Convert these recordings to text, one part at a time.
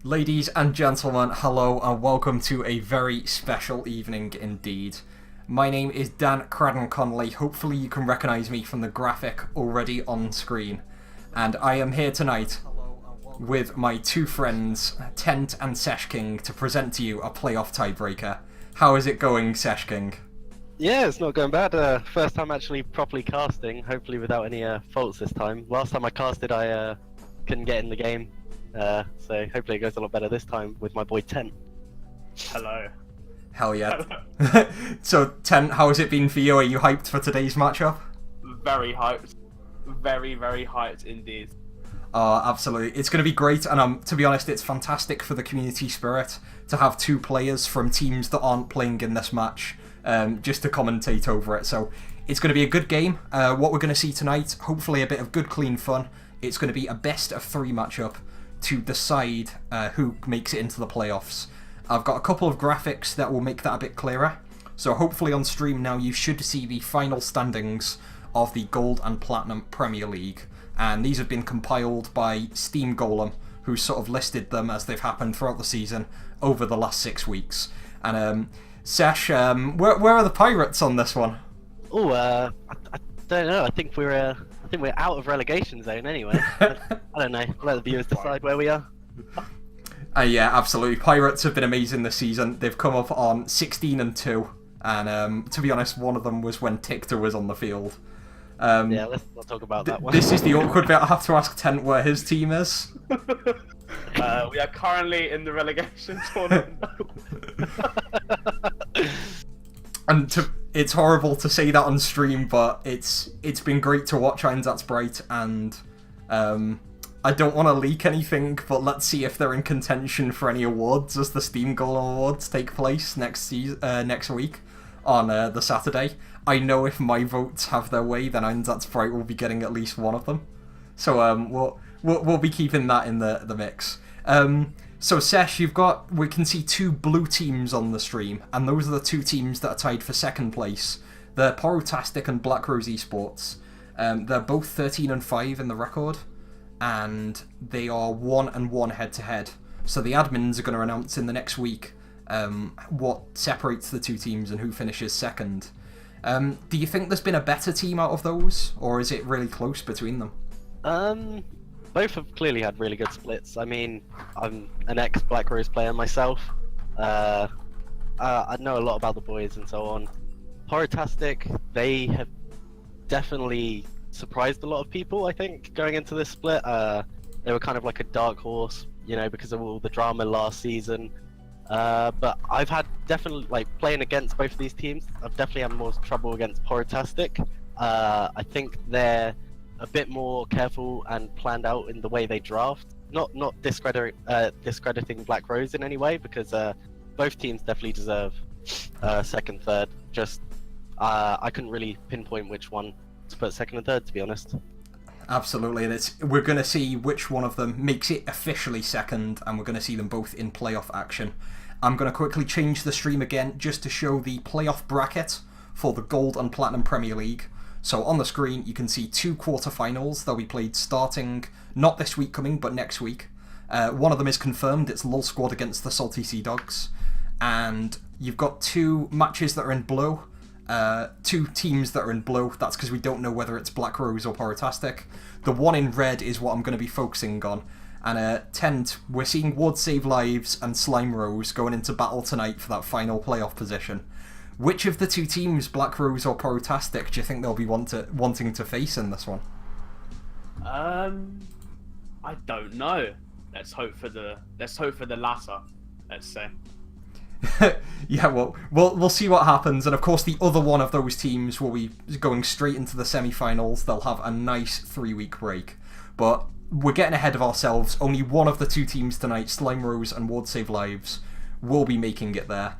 Ladies and gentlemen, hello and welcome to a very special evening indeed. My name is Dan Cradden-Connolly. Hopefully you can recognise me from the graphic already on screen. And I am here tonight with my two friends, Tent and Sesh King, to present to you a playoff tiebreaker. How is it going, Sesh King? Yeah, it's not going bad. First time actually properly casting, hopefully without any faults this time. Last time I casted, I couldn't get in the game. So hopefully it goes a lot better this time with my boy Tent. Hello. Hell yeah. Hello. So, Tent, how has it been for you? Are you hyped for today's matchup? Very hyped. Very, very hyped indeed. Oh, absolutely. It's going to be great, and to be honest, it's fantastic for the community spirit to have two players from teams that aren't playing in this match just to commentate over it. So it's going to be a good game. What we're going to see tonight, hopefully a bit of good, clean fun. It's going to be a best of three matchup to decide who makes it into the playoffs. I've got a couple of graphics that will make that a bit clearer. So hopefully on stream now you should see the final standings of the Gold and Platinum Premier League. And these have been compiled by Steam Golem, who sort of listed them as they've happened throughout the season over the last 6 weeks. And Sesh, where are the Pirates on this one? Oh, I don't know. I think we're out of relegation zone anyway. I don't know. Let the viewers decide where we are. Yeah, absolutely. Pirates have been amazing this season. They've come up on 16-2, and to be honest, one of them was when Tictor was on the field. Yeah, let's not talk about that one. This is the awkward bit. I have to ask Tent where his team is. We are currently in the relegation tournament. And it's horrible to say that on stream, but it's been great to watch Einsatzbreit, and I don't want to leak anything, but let's see if they're in contention for any awards as the Steam Golem Awards take place next week on the Saturday. I know if my votes have their way, then Einsatzbreit will be getting at least one of them. So we'll be keeping that in the mix. So Sesh, we can see two blue teams on the stream, and those are the two teams that are tied for second place. They're Porotastic and Black Rose Esports. They're both 13-5 in the record, and they are 1-1 head-to-head. So the admins are going to announce in the next week what separates the two teams and who finishes second. Do you think there's been a better team out of those, or is it really close between them? Both have clearly had really good splits. I mean, I'm an ex-Black Rose player myself. I know a lot about the boys and so on. Porotastic, they have definitely surprised a lot of people, I think, going into this split. They were kind of like a dark horse, because of all the drama last season. But I've had definitely, playing against both of these teams, I've definitely had more trouble against Porotastic. I think they're a bit more careful and planned out in the way they draft. Not discrediting Black Rose in any way, because both teams definitely deserve second, third. Just I couldn't really pinpoint which one to put second and third, to be honest. Absolutely, and we're going to see which one of them makes it officially second, and we're going to see them both in playoff action. I'm going to quickly change the stream again just to show the playoff bracket for the Gold and Platinum Premier League. So on the screen you can see two quarterfinals. They'll be played starting not this week coming, but next week. One of them is confirmed. It's Lol Squad against the Salty Sea Dogs, and you've got two matches that are in blue. Two teams that are in blue. That's because we don't know whether it's Black Rose or Porotastic. The one in red is what I'm going to be focusing on. And Tent, we're seeing Ward Save Lives and Slime Rose going into battle tonight for that final playoff position. Which of the two teams, Black Rose or Porotastic, do you think they'll be wanting to face in this one? I don't know. Let's hope for the latter. Let's say. Yeah, well, we'll see what happens, and of course the other one of those teams will be going straight into the semi-finals. They'll have a nice 3-week break, but we're getting ahead of ourselves. Only one of the two teams tonight, Slime Rose and Ward Save Lives, will be making it there.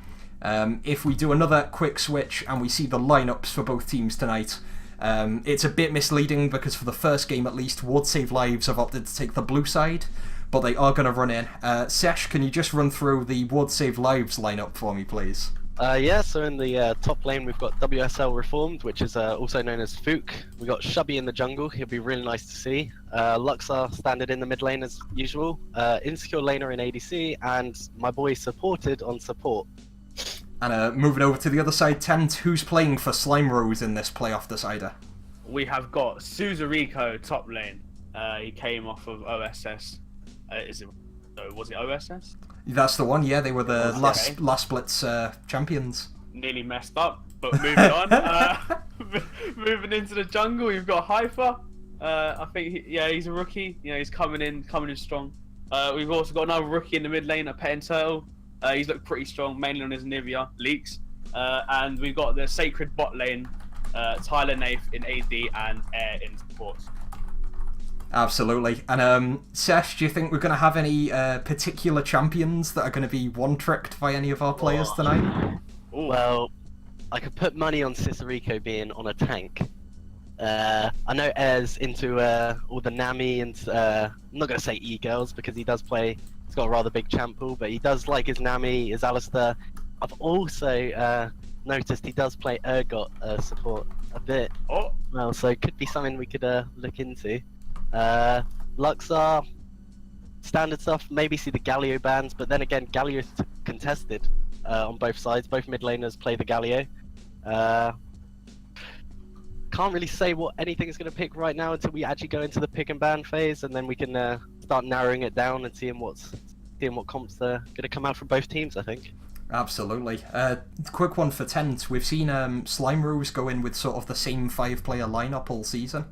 If we do another quick switch and we see the lineups for both teams tonight, it's a bit misleading because for the first game at least, Ward Save Lives have opted to take the blue side, but they are going to run in. Sesh, can you just run through the Ward Save Lives lineup for me, please? Yeah, so in the top lane we've got WSL Reformed, which is also known as Fook. We got Shubby in the jungle, he'll be really nice to see. Luxar standard in the mid lane as usual. Insecure laner in ADC, and my boy Supported on support. And moving over to the other side, Tent, who's playing for Slime Rose in this playoff decider? We have got Suzeraiko top lane. He came off of OSS. Was it OSS? That's the one, yeah, they were the Okay. last Splits champions. Nearly messed up, but moving on. Moving into the jungle, we've got Hyper. I think, he's a rookie. He's coming in strong. We've also got another rookie in the mid lane, a Pet and Turtle. He's looked pretty strong, mainly on his Nivea leaks. And we've got the Sacred bot lane, Tyler Nath in AD and Air in support. Absolutely. And Sesh, do you think we're going to have any particular champions that are going to be one-tricked by any of our players tonight? Ooh. Well, I could put money on Cicericco being on a tank. I know Air's into all the Nami and I'm not going to say e-girls because he does play, he's got a rather big champ pool, but he does like his Nami, his Alistair. I've also noticed he does play Urgot support a bit. Oh. Well, so it could be something we could look into. Luxar, standard stuff, maybe see the Galio bans, but then again, Galio's contested on both sides. Both mid laners play the Galio. Can't really say what anything's going to pick right now until we actually go into the pick and ban phase, and then we can start narrowing it down and seeing what comps are going to come out from both teams, I think. Absolutely. Quick one for Tent. We've seen Slime Rose go in with sort of the same 5-player lineup all season.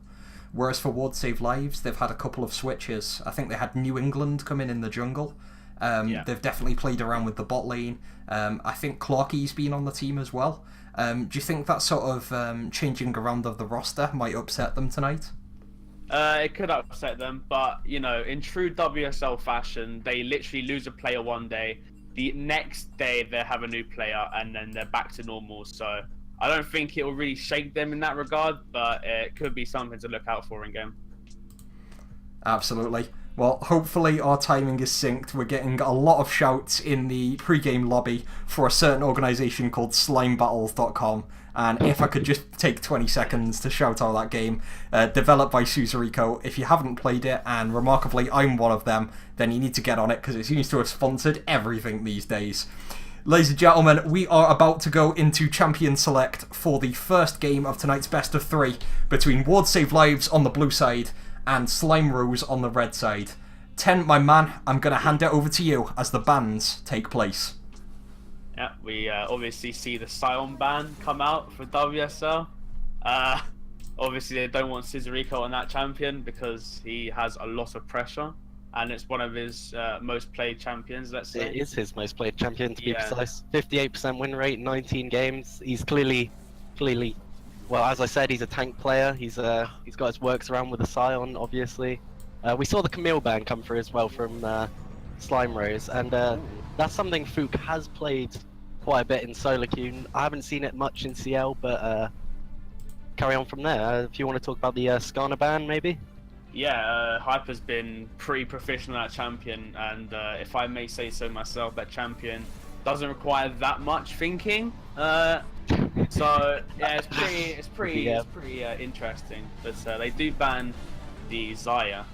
Whereas for Ward Save Lives, they've had a couple of switches. I think they had New England come in the jungle. They've definitely played around with the bot lane. I think Clarky's been on the team as well. Do you think that sort of changing around of the roster might upset them tonight? It could upset them, but, in true WSL fashion, they literally lose a player one day. The next day, they have a new player, and then they're back to normal, so I don't think it will really shake them in that regard, but it could be something to look out for in game. Absolutely. Well, hopefully our timing is synced. We're getting a lot of shouts in the pre-game lobby for a certain organisation called SlimeBattles.com, and if I could just take 20 seconds to shout out that game, developed by Suzeraiko. If you haven't played it, and remarkably I'm one of them, then you need to get on it because it seems to have sponsored everything these days. Ladies and gentlemen, we are about to go into Champion Select for the first game of tonight's best of 3 between Ward Save Lives on the blue side and Slime Rose on the red side. Tent, my man, I'm going to hand it over to you as the bans take place. Yeah, we obviously see the Scion ban come out for WSL. Obviously, they don't want Suzeraiko on that champion because he has a lot of pressure. And it's one of his most played champions, let's say. It is his most played champion, to be precise. 58% win rate, 19 games. He's clearly, well, as I said, he's a tank player. He's got his works around with the Scion, obviously. We saw the Camille ban come through as well from Slime Rose, and that's something Fook has played quite a bit in solo queue. I haven't seen it much in CL, but carry on from there. If you want to talk about the Skarner ban, maybe? Yeah, Hyper's been pretty proficient at that champion, and if I may say so myself, that champion doesn't require that much thinking. So yeah, it's pretty interesting. But they do ban the Zaya.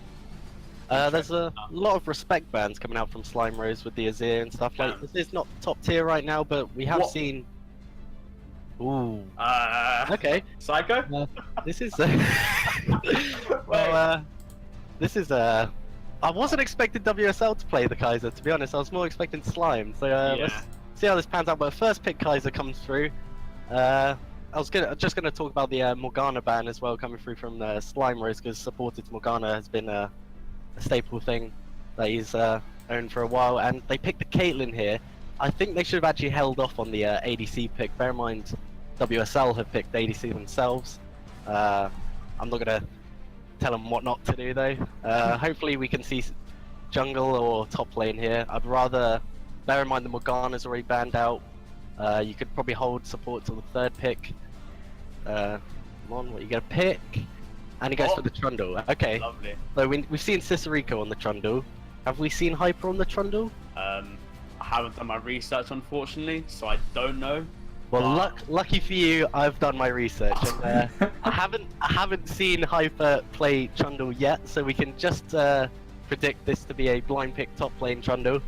There's a lot of respect bans coming out from Slime Rose with the Azir and stuff. Like, this is not top tier right now, but we have seen. Ooh. Okay. Psycho. This is. Well, this is. I wasn't expecting WSL to play the Kaiser. To be honest, I was more expecting Slime. So let's see how this pans out. But first pick Kaiser comes through. I was just gonna talk about the Morgana ban as well coming through from Slime Rose, because supported Morgana has been a staple thing that he's owned for a while, and they picked the Caitlyn here. I think they should have actually held off on the ADC pick. Bear in mind, WSL have picked ADC themselves. I'm not gonna tell them what not to do though. Hopefully we can see jungle or top lane here. I'd rather, bear in mind the Morgana's already banned out. You could probably hold support till the third pick. Come on, what are you gonna pick? And he goes for the Trundle. Okay. Lovely. So we've seen Cicericco on the Trundle. Have we seen Hyper on the Trundle? I haven't done my research, unfortunately, so I don't know. Well, But- lucky for you, I've done my research, and I haven't seen Hyper play Trundle yet, so we can just predict this to be a blind pick top lane Trundle.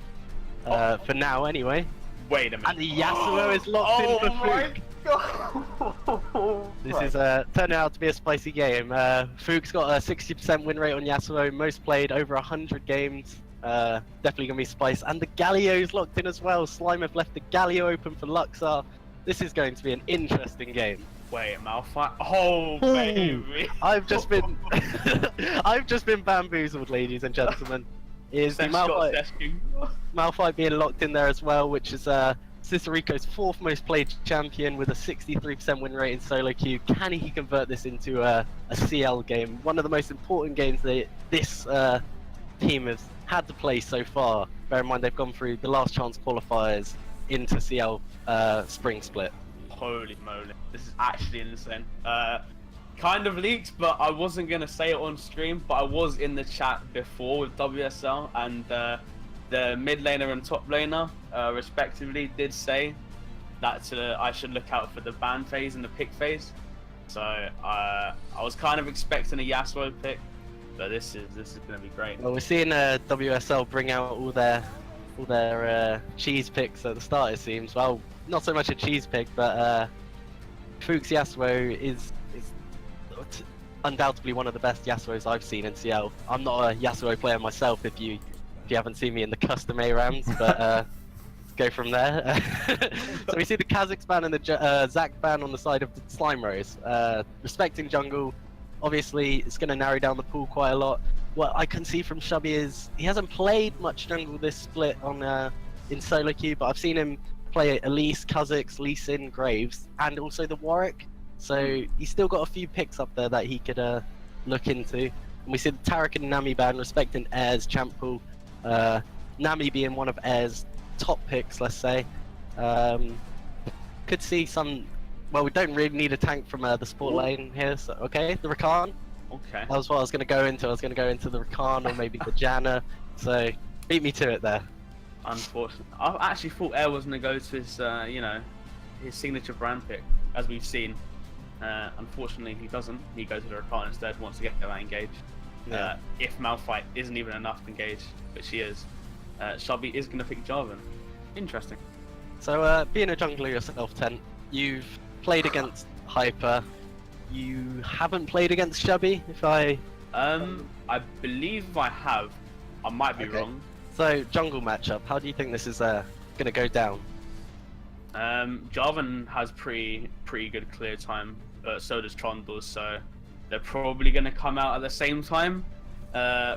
For now, anyway. Wait a minute. And the Yasuo is locked in for Fook. This is turning out to be a spicy game. Fook's got a 60% win rate on Yasuo, most played, over 100 games. Definitely gonna be spice. And the Galio's locked in as well. Slime have left the Galio open for Luxar. This is going to be an interesting game. Wait, Malphite. Oh, baby. I've just been I've just been bamboozled, ladies and gentlemen. Is the Malphite being locked in there as well, which is Cicerico's 4th most played champion with a 63% win rate in solo queue. Can he convert this into a CL game? One of the most important games that this team has had to play so far. Bear in mind they've gone through the last chance qualifiers into CL spring split. Holy moly, this is actually insane. Kind of leaked, but I wasn't gonna say it on stream, but I was in the chat before with WSL, and the mid laner and top laner respectively did say that I should look out for the ban phase and the pick phase. So I was kind of expecting a Yasuo pick, but this is gonna be great. Well, we're seeing WSL bring out all their cheese picks at the start, it seems. Well, not so much a cheese pick, but Fook's Yasuo is undoubtedly one of the best Yasuos I've seen in CL. I'm not a Yasuo player myself, if you haven't seen me in the custom ARAMs, but go from there. So we see the Kha'Zix ban and the Zac ban on the side of the Slime Rose. Respecting jungle, obviously it's going to narrow down the pool quite a lot. What I can see from Shubby is he hasn't played much jungle this split on in solo queue, but I've seen him play Elise, Kha'Zix, Lee Sin, Graves, and also the Warwick. So he's still got a few picks up there that he could look into. And we see the Taric and Nami ban, respecting Air's champ pool. Nami being one of Air's top picks, let's say. Could see some. Well, we don't really need a tank from the sport lane here. So okay, the Rakan. Okay. That was what I was going to go into. I was going to go into the Rakan or maybe the Janna. So beat me to it there. Unfortunately, I actually thought Air was going to go to his, his signature brand pick, as we've seen. Unfortunately, he doesn't. He goes to the Rakan instead, wants to get that engaged. Yeah. If Malphite isn't even enough to engage, but she is, Shubby is going to pick Jarvan. Interesting. So being a jungler yourself, Tent, you've played against Hyper. You haven't played against Shubby, if I... I believe I have. I might be wrong. So, jungle matchup, how do you think this is going to go down? Jarvan has pretty good clear time, but so does Trundle, so they're probably going to come out at the same time.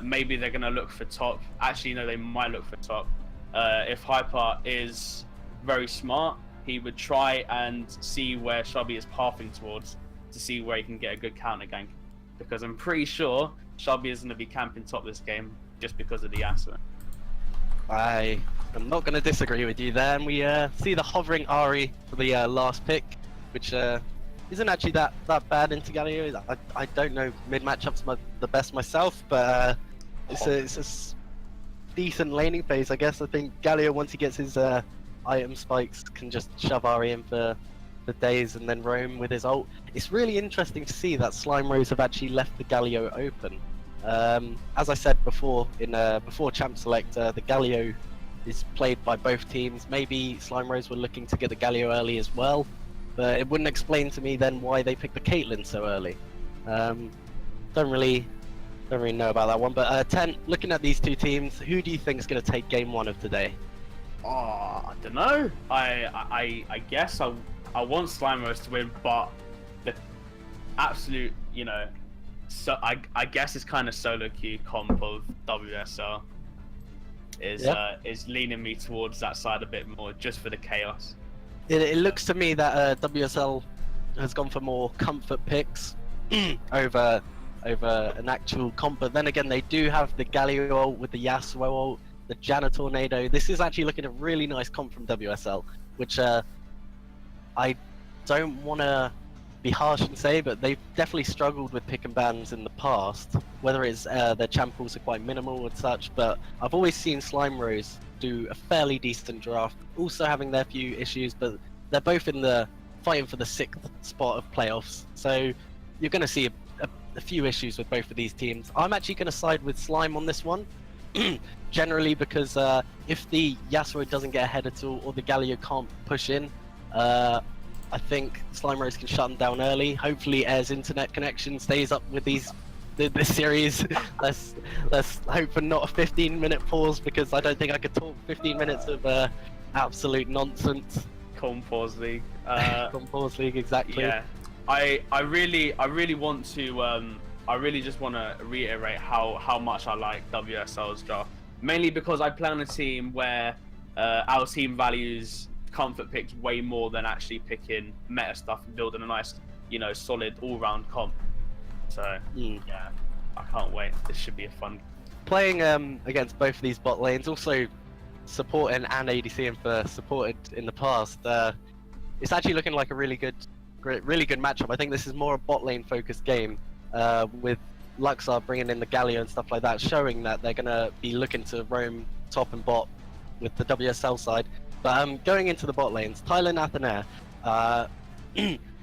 Maybe they're going to look for top. Actually, no, they might look for top. If Hyper is very smart, he would try and see where Shubby is pathing towards to see where he can get a good counter gank. Because I'm pretty sure Shubby is going to be camping top this game just because of the Yasuo. I am not going to disagree with you there. And we see the hovering Ari for the last pick, which isn't actually that bad into Galio. I don't know mid matchups the best myself, but it's a decent laning phase, I guess. I think Galio, once he gets his item spikes, can just shove Ari in for days and then roam with his ult. It's really interesting to see that Slime Rose have actually left the Galio open. As I said before, before Champ Select, the Galio is played by both teams. Maybe Slime Rose were looking to get the Galio early as well, but it wouldn't explain to me then why they picked the Caitlyn so early. Don't really know about that one. But Ten, looking at these two teams, who do you think is going to take game 1 of today? Oh, I don't know. I guess I want Slime Rose to win, but the absolute, so I guess it's kind of solo queue comp of WSL is leaning me towards that side a bit more, just for the chaos. It looks to me that WSL has gone for more comfort picks over an actual comp, but then again they do have the Galio ult with the Yasuo ult, the Janna Tornado. This is actually looking at a really nice comp from WSL, which I don't want to be harsh and say, but they've definitely struggled with pick and bans in the past, whether it's their champ pools are quite minimal and such, but I've always seen Slime Rose do a fairly decent draft, also having their few issues, but they're both in the fighting for the 6th spot of playoffs. So you're going to see a few issues with both of these teams. I'm actually going to side with Slime on this one, generally because if the Yasuo doesn't get ahead at all or the Galio can't push in, I think Slime Rose can shut them down early. Hopefully Air's internet connection stays up with this series. let's hope for not a 15-minute pause, because I don't think I could talk 15 minutes of absolute nonsense. Compause League. Compause League, exactly. Yeah, I really want to I really just want to reiterate how much I like WSL's draft, mainly because I play on a team where our team values comfort picks way more than actually picking meta stuff and building a nice, solid all-round comp. So yeah, I can't wait. This should be a fun. Playing against both of these bot lanes, also supporting and ADCing for supported in the past, it's actually looking like a really good matchup. I think this is more a bot lane focused game, with Luxor bringing in the Galio and stuff like that, showing that they're gonna be looking to roam top and bot with the WSL side. But going into the bot lanes, Tyler and Athenair,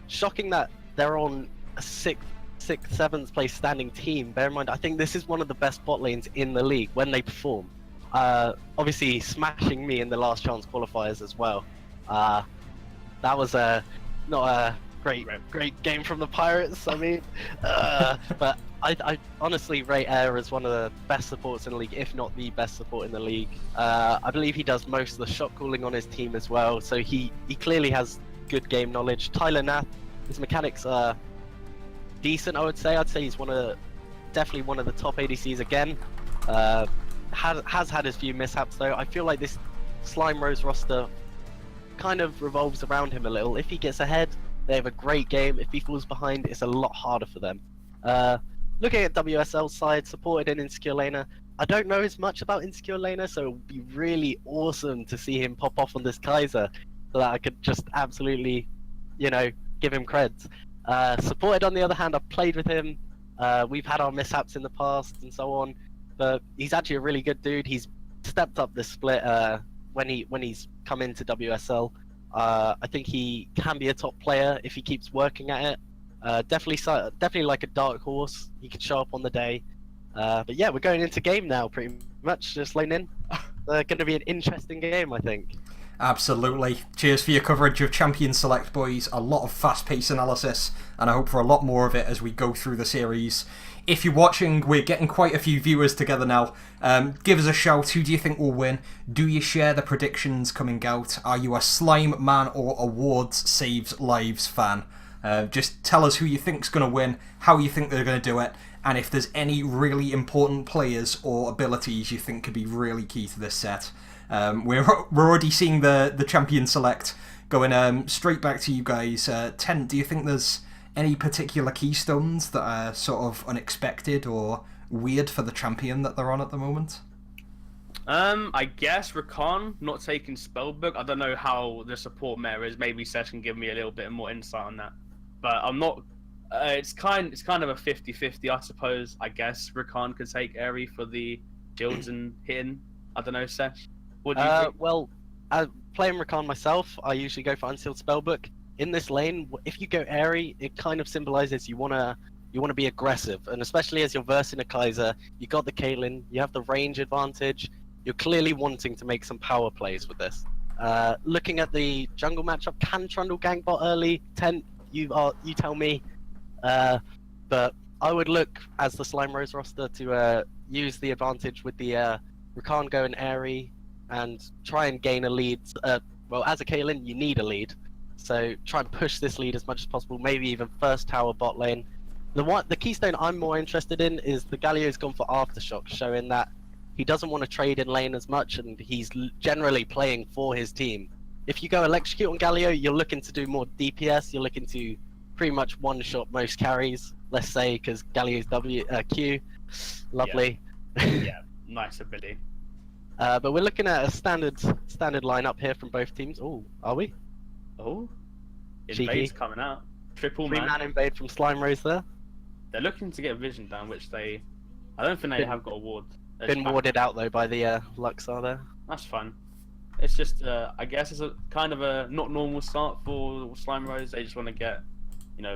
shocking that they're on a 6th, 7th place standing team. Bear in mind, I think this is one of the best bot lanes in the league when they perform. Obviously smashing me in the last chance qualifiers as well. That was not a great game from the Pirates. I mean, but I honestly rate Air as one of the best supports in the league, if not the best support in the league. I believe he does most of the shot calling on his team as well, so he clearly has good game knowledge. Tyler Nath, his mechanics are decent, I would say. I'd say he's definitely one of the top ADCs again. Has had his few mishaps though. I feel like this Slime Rose roster kind of revolves around him a little. If he gets ahead, they have a great game. If he falls behind, it's a lot harder for them. Looking at WSL's side, supported in Insecure Laner, I don't know as much about Insecure Laner, so it would be really awesome to see him pop off on this Kaiser, so that I could just absolutely, give him creds. Supported on the other hand, I've played with him. We've had our mishaps in the past and so on, but he's actually a really good dude. He's stepped up this split when he's come into WSL. I think he can be a top player if he keeps working at it. Definitely like a dark horse. He could show up on the day. But yeah, we're going into game now, pretty much. Just lane in. Going to be an interesting game, I think. Absolutely. Cheers for your coverage of Champion Select, boys. A lot of fast-paced analysis, and I hope for a lot more of it as we go through the series. If you're watching, we're getting quite a few viewers together now. Give us a shout. Who do you think will win? Do you share the predictions coming out? Are you a Slime Man or Awards Saves Lives fan? Just tell us who you think's going to win, how you think they're going to do it, and if there's any really important players or abilities you think could be really key to this set. We're already seeing the Champion Select going straight back to you guys. Tent, do you think there's any particular keystones that are sort of unexpected or weird for the champion that they're on at the moment? I guess Rakan not taking Spellbook. I don't know how the support meta is. Maybe Sesh can give me a little bit more insight on that. But I'm not. It's kind of a 50-50, I suppose. I guess Rakan could take Airy for the shields and hitting. I don't know, Sesh. What do you think? Well, playing Rakan myself, I usually go for Unsealed Spellbook. In this lane, if you go Airy, it kind of symbolizes you wanna be aggressive, and especially as you're versing a Kaiser, you got the Caitlyn, you have the range advantage. You're clearly wanting to make some power plays with this. Looking at the jungle matchup, can Trundle gank bot early? Tent, you tell me. But I would look as the Slime Rose roster to use the advantage with the Rakan going Airy and try and gain a lead. Well, as a Caitlyn, you need a lead. So try and push this lead as much as possible, maybe even first tower bot lane. The keystone I'm more interested in is the Galio's gone for Aftershock, showing that he doesn't want to trade in lane as much, and he's generally playing for his team. If you go Electrocute on Galio, you're looking to do more DPS, you're looking to pretty much one-shot most carries, let's say, because Galio's Q. Lovely. Yeah, nice ability. But we're looking at a standard lineup here from both teams. Oh, are we? Oh, Cheeky. Invade's coming out. Triple man. 3-man invade from Slime Rose there. They're looking to get Vision down, which I don't think they have got a ward. Been warded out though by the Luxor there. That's fun. It's just, I guess it's a kind of a not normal start for Slime Rose. They just want to get,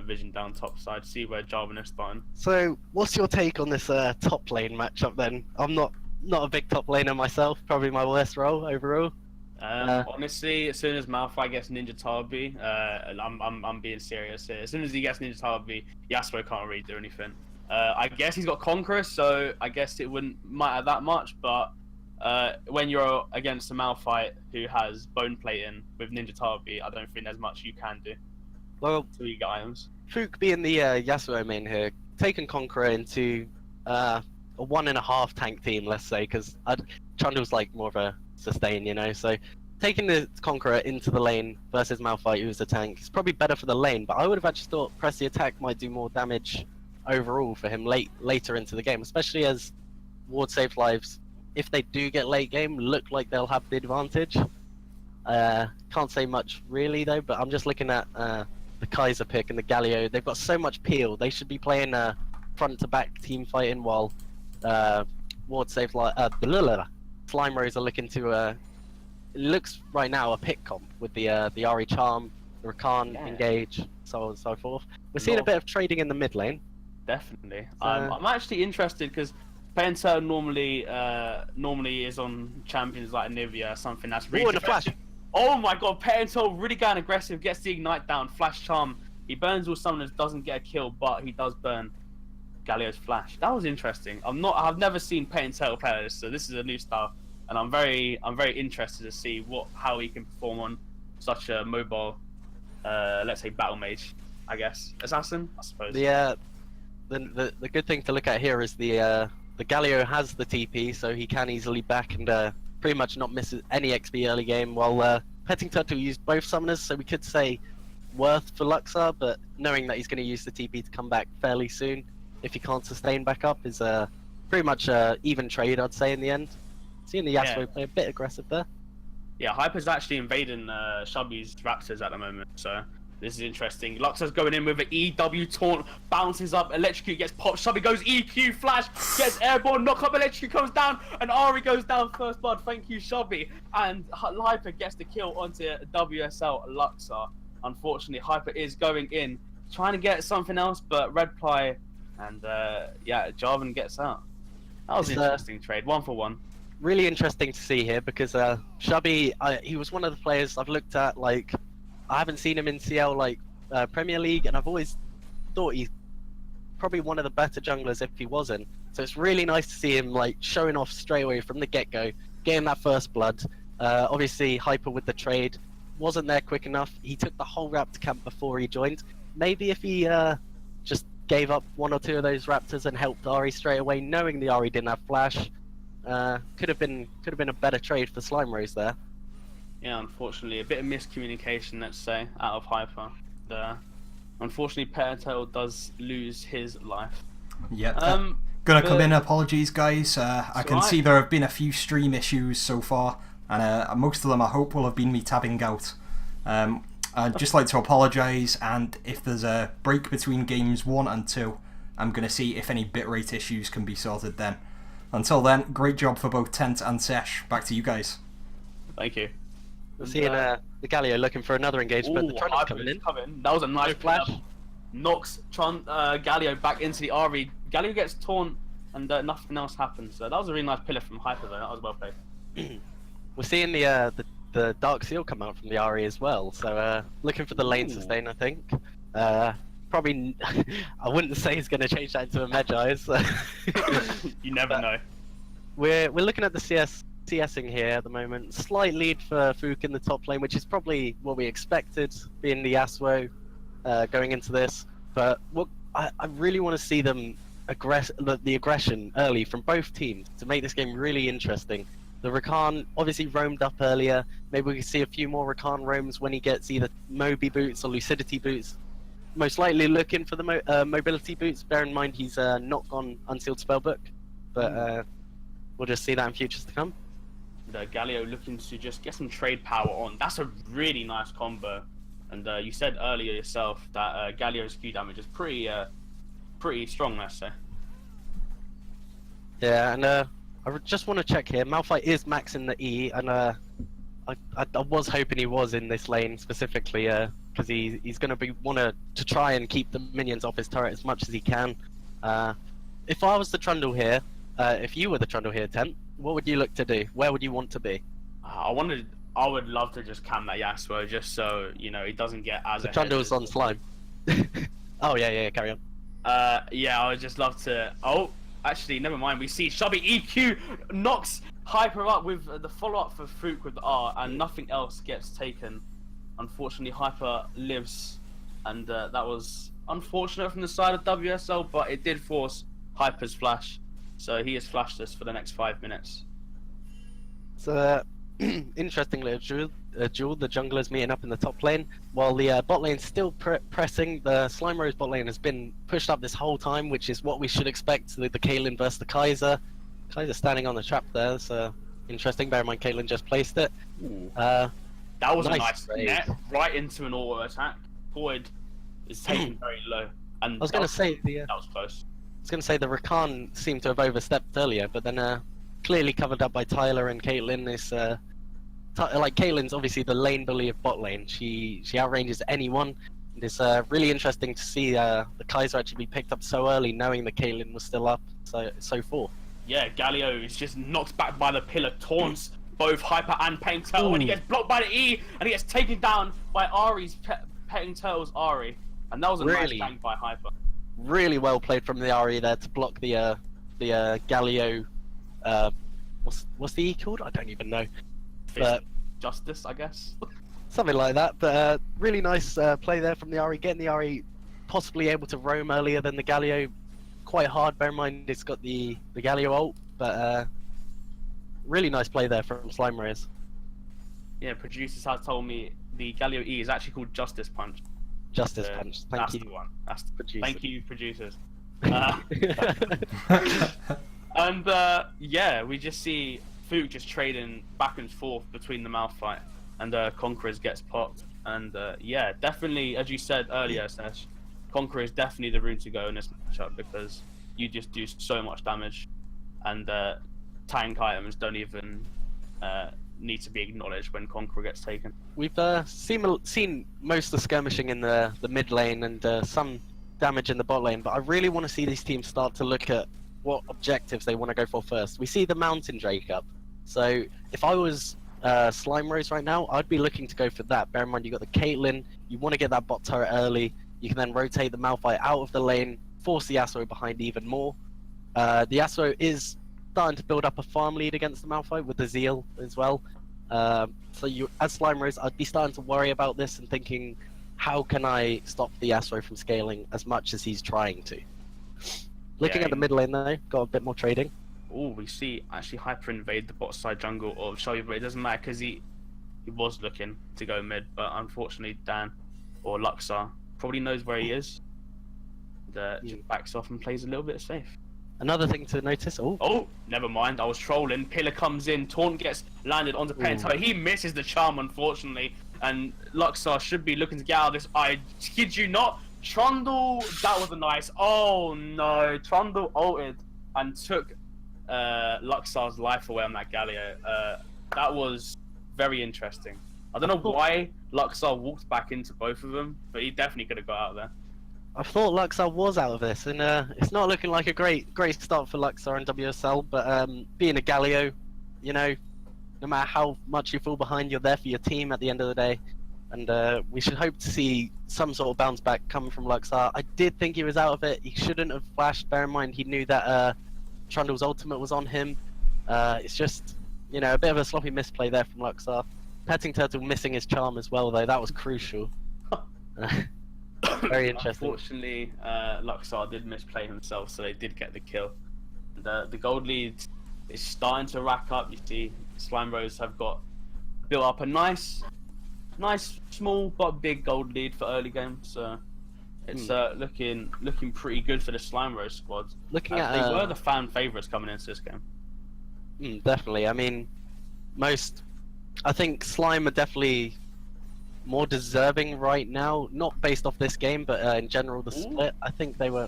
Vision down top side, see where Jarvan is starting. So, what's your take on this top lane matchup then? I'm not a big top laner myself. Probably my worst role overall. Honestly, as soon as Malphite gets Ninja Tabi, I'm being serious here. As soon as he gets Ninja Tabi, Yasuo can't really do anything. I guess he's got Conqueror, so I guess it wouldn't matter that much. But when you're against a Malphite who has Bone Plating with Ninja Tabi, I don't think there's much you can do. Well, To you items. Fook being the Yasuo main here, taking Conqueror into a 1.5 tank team, let's say, because Trundle's like more of a sustain, so taking the Conqueror into the lane versus Malphite, who's a tank, is probably better for the lane, but I would have actually thought Press the Attack might do more damage overall for him later into the game, especially as ward save lives, if they do get late game, look like they'll have the advantage. Can't say much really though, but I'm just looking at the Kaiser pick and the Galio. They've got so much peel. They should be playing front to back team fighting while ward save Slime Rose are looking to it looks right now a pick comp with the Ahri Charm, the Rakan engage, so on and so forth. We're seeing a bit of trading in the mid lane. Definitely. So, I'm actually interested because Penta normally is on champions like Anivia, something that's really the flash. Oh my god, Penta really going aggressive, gets the ignite down, flash charm. He burns all summoners, doesn't get a kill, but he does burn Galio's flash. That was interesting. I've never seen Penta play this, so this is a new style, and I'm very interested to see how he can perform on such a mobile, let's say battle mage, I guess. Assassin, I suppose. The good thing to look at here is the Galio has the TP, so he can easily back and pretty much not miss any XP early game, while Petting Turtle used both summoners, so we could say worth for Luxor, but knowing that he's going to use the TP to come back fairly soon, if he can't sustain back up, is pretty much even trade, I'd say, in the end. Seeing the Yasuo play a bit aggressive there. Yeah, Hyper's actually invading Shubby's Raptors at the moment, so this is interesting. Luxor's going in with an EW taunt, bounces up, electrocute gets popped, Shubby goes EQ, flash, gets airborne, knock up, electrocute comes down, and Ahri goes down first blood. Thank you, Shubby. And Hyper gets the kill onto WSL Luxor. Unfortunately, Hyper is going in, trying to get something else, but Red Ply and Jarvan gets out. That was an interesting trade, 1-for-1. Really interesting to see here because Shubby, he was one of the players I've looked at, like, I haven't seen him in CL Premier League, and I've always thought he's probably one of the better junglers if he wasn't. So it's really nice to see him showing off straight away from the get-go, getting that first blood. Obviously, Hyper with the trade wasn't there quick enough. He took the whole Raptor camp before he joined. Maybe if he just gave up one or two of those Raptors and helped Ahri straight away, knowing the Ahri didn't have flash, could have been a better trade for Slime Rose there. Yeah, unfortunately, a bit of miscommunication, let's say, out of Hyper. Unfortunately, Pentail does lose his life. Yeah. Gonna come in, apologies guys. I can see there have been a few stream issues so far, and most of them I hope will have been me tabbing out. I'd just like to apologise, and if there's a break between games 1 and 2, I'm gonna see if any bitrate issues can be sorted then. Until then, great job for both Tent and Sesh. Back to you guys. Thank you. We're seeing the Galio looking for another engagement. The Trundle's coming in. That was a nice flash. Knocks Galio back into the Ahri. Galio gets torn, and nothing else happens. So that was a really nice pillar from Hyper, though. That was well played. We're seeing the Dark Seal come out from the Ahri as well. So looking for the lane sustain, I think. Probably, I wouldn't say he's going to change that into a Magi. So. You never know. We're looking at the CSing here at the moment. Slight lead for Fook in the top lane, which is probably what we expected, being the Yasuo going into this. But what I really want to see them the aggression early from both teams to make this game really interesting. The Rakan obviously roamed up earlier. Maybe we can see a few more Rakan roams when he gets either Moby boots or Lucidity boots. Most likely looking for the mobility boots. Bear in mind he's not gone Unsealed Spellbook, but we'll just see that in futures to come. The Galio looking to just get some trade power on. That's a really nice combo. And you said earlier yourself that Galio's Q damage is pretty strong, let's say. Yeah, and just want to check here. Malphite is maxing the E, and I was hoping he was in this lane specifically, because he's going to want to try and keep the minions off his turret as much as he can. If I was the Trundle here, if you were the Trundle here, Tent, what would you look to do? Where would you want to be? I would love to just cam that Yasuo just so he doesn't get as. The Trundle's on slime. Oh yeah, carry on. Yeah, I would just love to. Oh, actually, never mind. We see Chubby EQ knocks Hyper up with the follow-up for Fook with the R, and nothing else gets taken. Unfortunately, Hyper lives, and that was unfortunate from the side of WSL, but it did force Hyper's flash, so he has flashed us for the next 5 minutes. So, interesting little duel. The junglers meeting up in the top lane, while the bot lane's still pressing. The Slime Rose bot lane has been pushed up this whole time, which is what we should expect. The Caitlyn versus the Kaiser. Kaiser standing on the trap there, so interesting. Bear in mind, Caitlyn just placed it. That was nice a nice net right into an auto attack. Void is taken very low, and I was going to say that was close. I was going to say the Rakan seemed to have overstepped earlier, but then clearly covered up by Tyler and Caitlyn. Is like Caitlyn's obviously the lane bully of bot lane. She outranges anyone. And it's really interesting to see the Kaiser actually be picked up so early, knowing that Caitlyn was still up so far. Yeah, Galio is just knocked back by the pillar, taunts both Hyper and Petting Turtle, and he gets blocked by the E, and he gets taken down by Ari's Petting Turtle's Ari, and that was a nice gank by Hyper. Really well played from the Ari there to block the Galio. What's the E called? I don't even know. But Justice, I guess. Something like that. But really nice play there from the Ari, getting the Ari possibly able to roam earlier than the Galio. Quite hard. Bear in mind it's got the Galio ult, but really nice play there from Slime Rose. Yeah, producers have told me the Galio E is actually called Justice Punch. Justice Punch. Thank you. That's the one. That's the producer. Thank you, producers. And yeah, we just see Fook just trading back and forth between the Malphite, and Conquerors gets popped. And yeah, definitely, as you said earlier, Sesh, Conqueror is definitely the route to go in this matchup, because you just do so much damage, and tank items don't even need to be acknowledged when Conqueror gets taken. We've seen most of the skirmishing in the mid lane and some damage in the bot lane, but I really want to see these teams start to look at what objectives they want to go for first. We see the Mountain Drake up, so if I was Slime Rose right now, I'd be looking to go for that. Bear in mind, you got the Caitlyn, you want to get that bot turret early. You can then rotate the Malphite out of the lane, force the Yasuo behind even more. The Yasuo is starting to build up a farm lead against the Malphite with the Zeal as well. So you, as Slime Rose, I'd be starting to worry about this and thinking, how can I stop the Yasuo from scaling as much as he's trying to? Looking at the mid lane though, got a bit more trading. Oh, we see actually Hyper invade the bot side jungle of Shelby, but it doesn't matter because he was looking to go mid, but unfortunately Dan or Luxar probably knows where he is. Just backs off and plays a little bit safe. Another thing to notice. Oh, never mind. I was trolling. Pillar comes in. Taunt gets landed onto Pentaho. He misses the charm, unfortunately. And Luxar should be looking to get out of this. I kid you not. Trundle, that was a nice. Oh no. Trundle ulted and took Luxar's life away on that Galio. That was very interesting. I don't know why Luxar walked back into both of them, but he definitely could have got out of there. I thought Luxar was out of this, and it's not looking like a great start for Luxar and WSL, but being a Galio, you know, no matter how much you fall behind, you're there for your team at the end of the day, and we should hope to see some sort of bounce back coming from Luxar. I did think he was out of it. He shouldn't have flashed. Bear in mind, he knew that Trundle's ultimate was on him. It's just, you know, a bit of a sloppy misplay there from Luxar. Petting Turtle missing his charm as well, though. That was crucial. Very interesting. Unfortunately, Luxar did misplay himself, so they did get the kill. The gold lead is starting to rack up. You see, Slime Rose have got built up a nice, small but big gold lead for early game. So it's looking pretty good for the Slime Rose squad. Looking at they were the fan favorites coming into this game. Definitely. I mean, I think Slime are definitely more deserving right now, not based off this game, but in general the split. I think they were.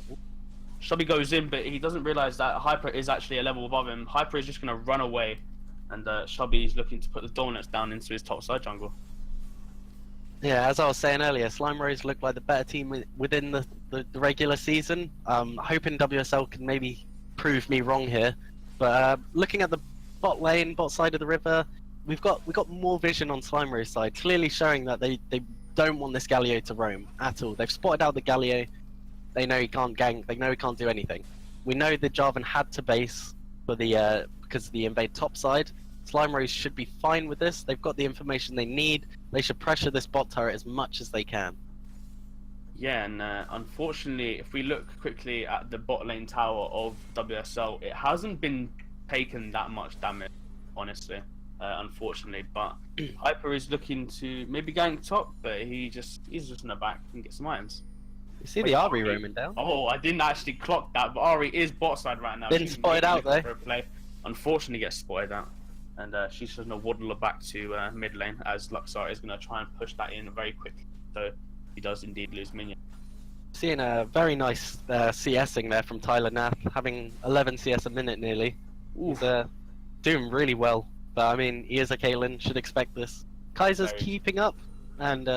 Shubby goes in, but he doesn't realize that Hyper is actually a level above him. Hyper is just going to run away, and Shubby is looking to put the donuts down into his top side jungle. Yeah, as I was saying earlier, Slime Rose looked like the better team within the regular season. Hoping WSL can maybe prove me wrong here, but looking at the bot lane, bot side of the river, we've got more vision on Slime Rose side, clearly showing that they don't want this Galio to roam at all. They've spotted out the Galio. They know he can't gank. They know he can't do anything. We know the Jarvan had to base for the because of the invade top side. Slime Rose should be fine with this. They've got the information they need. They should pressure this bot turret as much as they can. Yeah, and unfortunately, if we look quickly at the bot lane tower of WSL, it hasn't been taken that much damage, honestly, unfortunately. But Hyper is looking to maybe gank top, but he's just in the back and get some items. You see the Ari roaming down? Oh, I didn't actually clock that, but Ari is bot side right now. Been spotted out though. Play. Unfortunately, gets spotted out, and she's just gonna waddle it back to mid lane as Luxar is gonna try and push that in very quickly. So he does indeed lose minion. Seeing a very nice CSing there from Tyler Nath, having 11 CS a minute nearly. He's doing really well, but I mean, he is a Caitlyn, should expect this. Kaiser's keeping up, and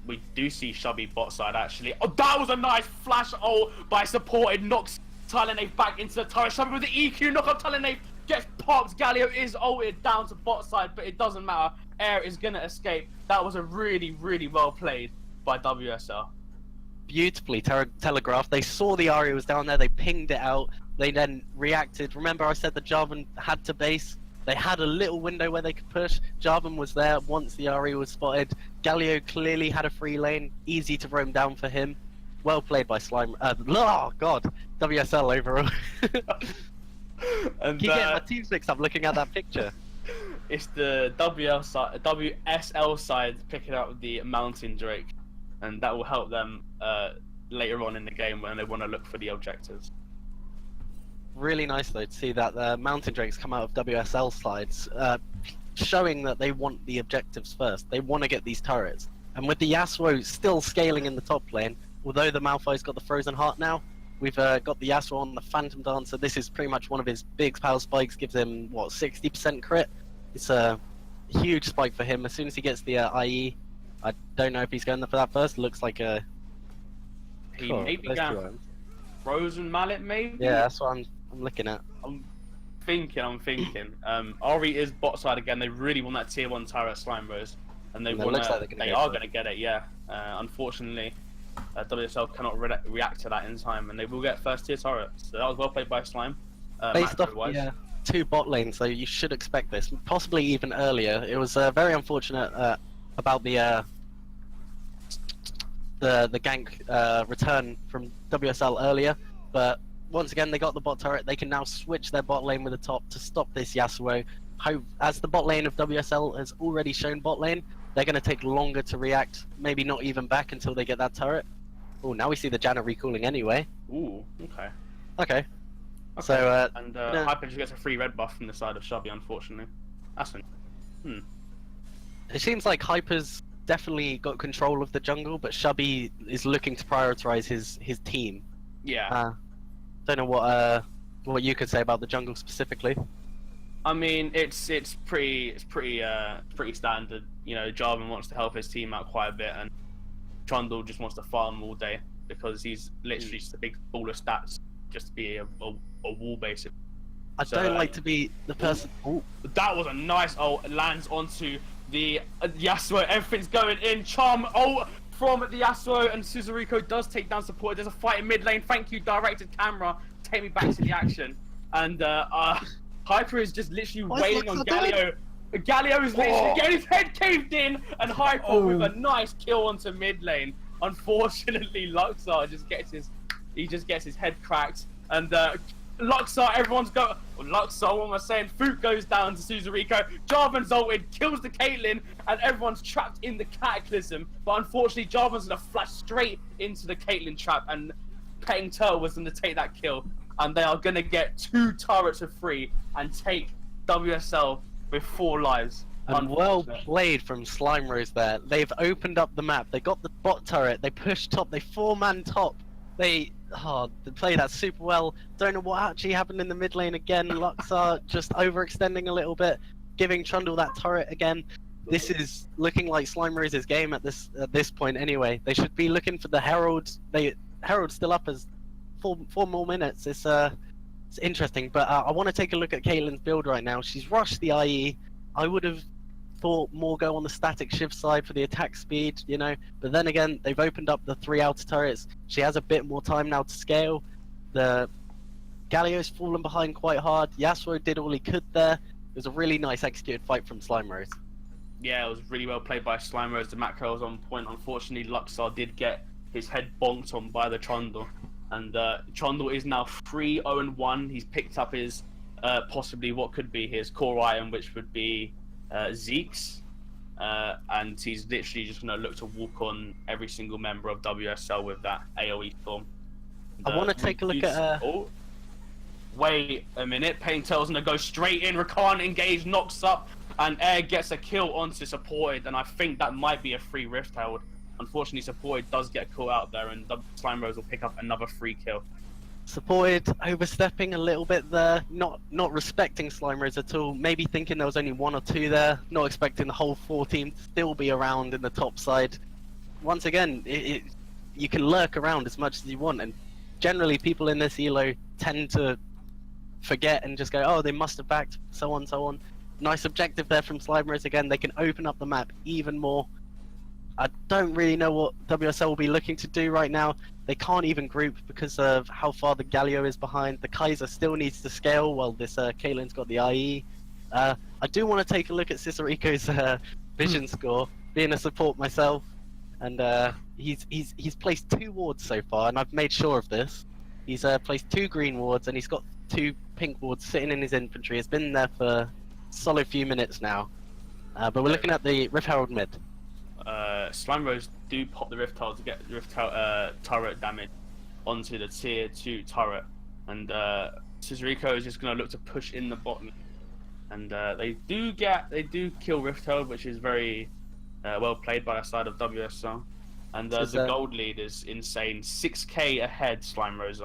we do see Shubby bot side actually. Oh, that was a nice flash ult by supported, knocks Tyler back into the turret. Shubby with the EQ, knock up Tyler, gets popped. Galio is ulted down to bot side, but it doesn't matter. Air is gonna escape. That was a really well played by WSL. Beautifully telegraphed. They saw the Ari was down there, they pinged it out, they then reacted. Remember I said the Jarvan had to base? They had a little window where they could push. Jarvan was there once the Ari was spotted. Galio clearly had a free lane, easy to roam down for him. Well played by Slime. Oh god, WSL overall. And keep getting my teams mixed up looking at that picture. It's the WSL side picking up the Mountain Drake, and that will help them later on in the game when they want to look for the objectives. Really nice though to see that the Mountain Drakes come out of WSL sides, showing that they want the objectives first. They want to get these turrets. And with the Yasuo still scaling in the top lane, although the Malphite's got the Frozen Heart now, we've got the Yasuo on the Phantom Dancer. This is pretty much one of his big power spikes, gives him, what, 60% crit? It's a huge spike for him. As soon as he gets the IE, I don't know if he's going there for that first. Looks like a... He maybe got Frozen Mallet, maybe? Yeah, that's what I'm looking at. I'm thinking. Ari is bot side again. They really want that tier 1 turret Slime Rose, and they are going to get it. Yeah. Unfortunately, WSL cannot react to that in time, and they will get first tier turrets. So that was well played by Slime. Based off two bot lanes, so you should expect this. Possibly even earlier. It was very unfortunate about the gank return from WSL earlier, but once again they got the bot turret. They can now switch their bot lane with the top to stop this Yasuo. As the bot lane of WSL has already shown bot lane, they're going to take longer to react, maybe not even back until they get that turret. Oh, now we see the Janna recalling anyway. Ooh, okay. Okay. So, Hyper just gets a free red buff from the side of Shubby, unfortunately. That's It seems like Hyper's definitely got control of the jungle, but Shubby is looking to prioritize his team. Yeah. Don't know what you could say about the jungle specifically. I mean, it's pretty standard. You know, Jarvan wants to help his team out quite a bit, and Trundle just wants to farm all day because he's literally just a big ball of stats, just to be a wall basically. I don't like to be the person. Ooh, that was a nice ult. Lands onto the Yasuo. Everything's going in. Charm ult from the Yasuo, and Suzuriko does take down support. There's a fight in mid lane. Thank you, directed camera. Take me back to the action. And Hyper is just literally waiting on Galio. Galio is literally getting his head caved in, and Hyper with a nice kill onto mid lane. Unfortunately, Luxar just gets his head cracked, and Luxar, everyone's got Luxar. What am I saying? Foot goes down to Suzuriko. Jarvan's ulted, kills the Caitlyn, and everyone's trapped in the Cataclysm. But unfortunately, Jarvan's gonna flash straight into the Caitlyn trap, and Petting Turtle was gonna take that kill, and they are gonna get 2 turrets for free and take WSL with 4 lives. And well played from Slime Rose there. They've opened up the map. They got the bot turret. They pushed top. They 4-man top. They they play that super well. Don't know what actually happened in the mid lane again. Luxar just overextending a little bit, giving Trundle that turret again. This is looking like Slime Rose's game at this point anyway. They should be looking for the Herald. Herald's still up as four more minutes. It's interesting, but I want to take a look at Caitlyn's build right now. She's rushed the IE. I would have thought more go on the static shift side for the attack speed, you know, but then again, they've opened up the 3 outer turrets. She has a bit more time now to scale. The Galio's fallen behind quite hard. Yasuo did all he could there. It was a really nice executed fight from Slime Rose. Yeah, it was really well played by Slime Rose. The macro was on point. Unfortunately, Luxar did get his head bonked on by the Trundle. And Trundle is now 3-0-1. He's picked up his, possibly what could be his core item, which would be Zeke's. And he's literally just going to look to walk on every single member of WSL with that AoE storm. I want to take a look at... Oh, wait a minute. Paintel's going to go straight in. Rakan engaged, knocks up, and Air gets a kill onto Supported. And I think that might be a free Rift Herald. Unfortunately, Supported does get caught out there, and Slime Rose will pick up another free kill. Supported overstepping a little bit there, not respecting Slime Rose at all. Maybe thinking there was only 1 or 2 there, not expecting the whole 4 team to still be around in the top side. Once again, you can lurk around as much as you want, and generally people in this elo tend to forget and just go, oh, they must have backed, so on, so on. Nice objective there from Slime Rose again. They can open up the map even more. I don't really know what WSL will be looking to do right now. They can't even group because of how far the Galio is behind. The Kaiser still needs to scale while this Caitlyn's got the IE. I do want to take a look at Cicericco's vision score, being a support myself. And he's placed 2 wards so far, and I've made sure of this. He's placed 2 green wards, and he's got 2 pink wards sitting in his infantry. It's been there for a solid few minutes now. But we're looking at the Rift Herald mid. Slime Rose do pop the Rift Herald to get the Rift turret damage onto the tier 2 turret, and Cicericco is just going to look to push in the bottom, and they do kill Rift Herald, which is very well played by the side of WSL, and the gold lead is insane, 6k ahead Slime Rose.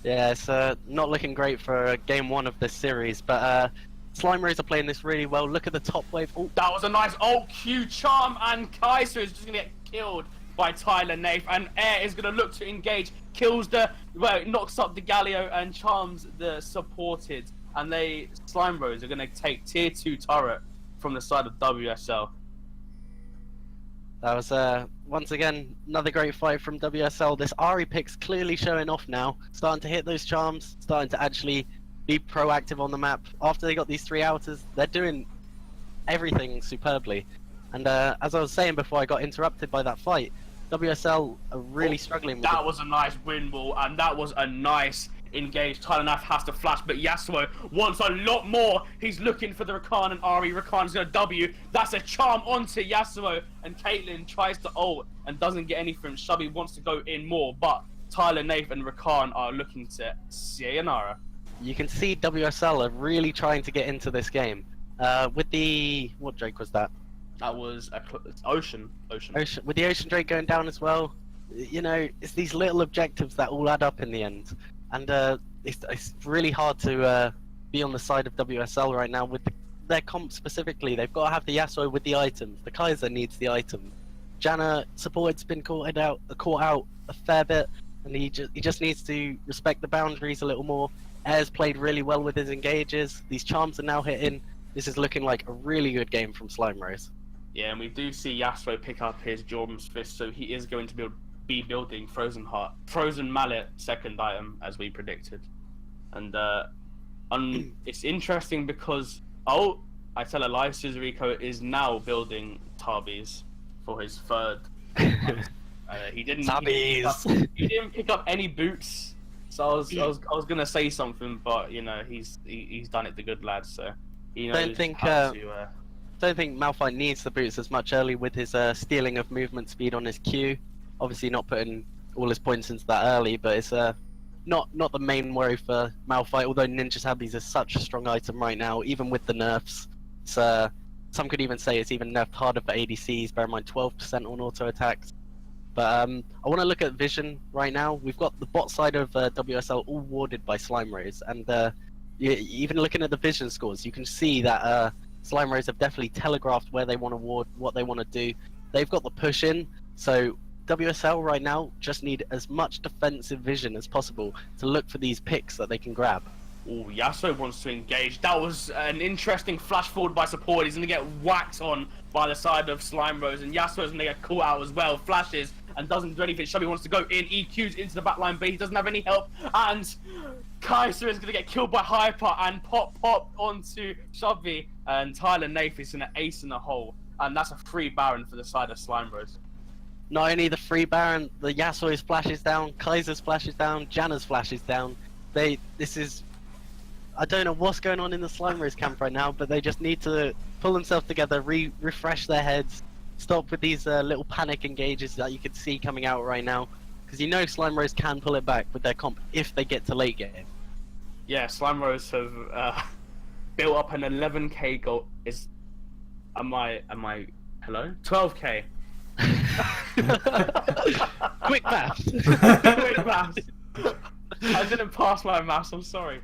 Yeah, it's not looking great for game 1 of this series, but Slime Rose are playing this really well. Look at the top wave. Oh, that was a nice ult Q charm, and Kaiser is just gonna get killed by Tyler Nath, and Air is gonna look to engage, kills knocks up the Galio and charms the Supported, and Slime Rose are gonna take tier 2 turret from the side of WSL. That was once again another great fight from WSL. This Ari pick's clearly showing off now, starting to hit those charms, starting to actually be proactive on the map. After they got these 3 outers, they're doing everything superbly. And as I was saying before I got interrupted by that fight, WSL are really struggling with that. Was a nice win ball, and that was a nice engage. Tyler Nath has to flash, but Yasuo wants a lot more. He's looking for the Rakan and Ari. Rakan's gonna W. That's a charm onto Yasuo, and Caitlyn tries to ult and doesn't get anything. Shubby wants to go in more, but Tyler Nath and Rakan are looking to sayonara. You can see WSL are really trying to get into this game. With the... what Drake was that? That was Ocean. With the Ocean Drake going down as well, you know, it's these little objectives that all add up in the end. And it's really hard to be on the side of WSL right now with their comp specifically. They've got to have the Yasuo with the items. The Kaiser needs the item. Janna Supported's been caught out a fair bit, and he just needs to respect the boundaries a little more. Air's played really well with his engages. These charms are now hitting. This is looking like a really good game from Slime Rose. Yeah, and we do see Yasuo pick up his Jordan's Fist, so he is going to be building Frozen Mallet second item, as we predicted. And it's interesting because, I tell a lie, Cicericco is now building Tabis for his third. He didn't pick up any boots. So I was gonna say something, but you know he's done it, the good lad. So he knows don't think Malphite needs the boots as much early with his stealing of movement speed on his Q. Obviously not putting all his points into that early, but it's not the main worry for Malphite. Although Ninja Tabbies is such a strong item right now, even with the nerfs. It's some could even say it's even nerfed harder for ADCs. Bear in mind 12% on auto attacks. But I want to look at Vision right now. We've got the bot side of WSL all warded by Slime Rays, and even looking at the Vision scores, you can see that Slime Rays have definitely telegraphed where they want to ward, what they want to do. They've got the push in, so WSL right now just need as much defensive vision as possible to look for these picks that they can grab. Oh, Yasuo wants to engage. That was an interesting flash forward by support. He's going to get whacked on by the side of Slime Rose, and Yasuo's going to get caught out as well. Flashes and doesn't do anything. Shelby wants to go in, EQs into the backline, but he doesn't have any help. And Kaiser is going to get killed by Hyper and pop onto Shelby. And Tyler Nath is going to ace in the hole. And that's a free Baron for the side of Slime Rose. Not only the free Baron, the Yasuo's flash is down, Kaiser's flash is down, Janna's flash is down. I don't know what's going on in the Slime Rose camp right now, but they just need to pull themselves together, refresh their heads, stop with these little panic engages that you could see coming out right now. Because you know Slime Rose can pull it back with their comp if they get to late game. Yeah, Slime Rose have built up an 11k goal. Am I hello? 12k. Quick maths. Quick maths. I didn't pass my maths, I'm sorry.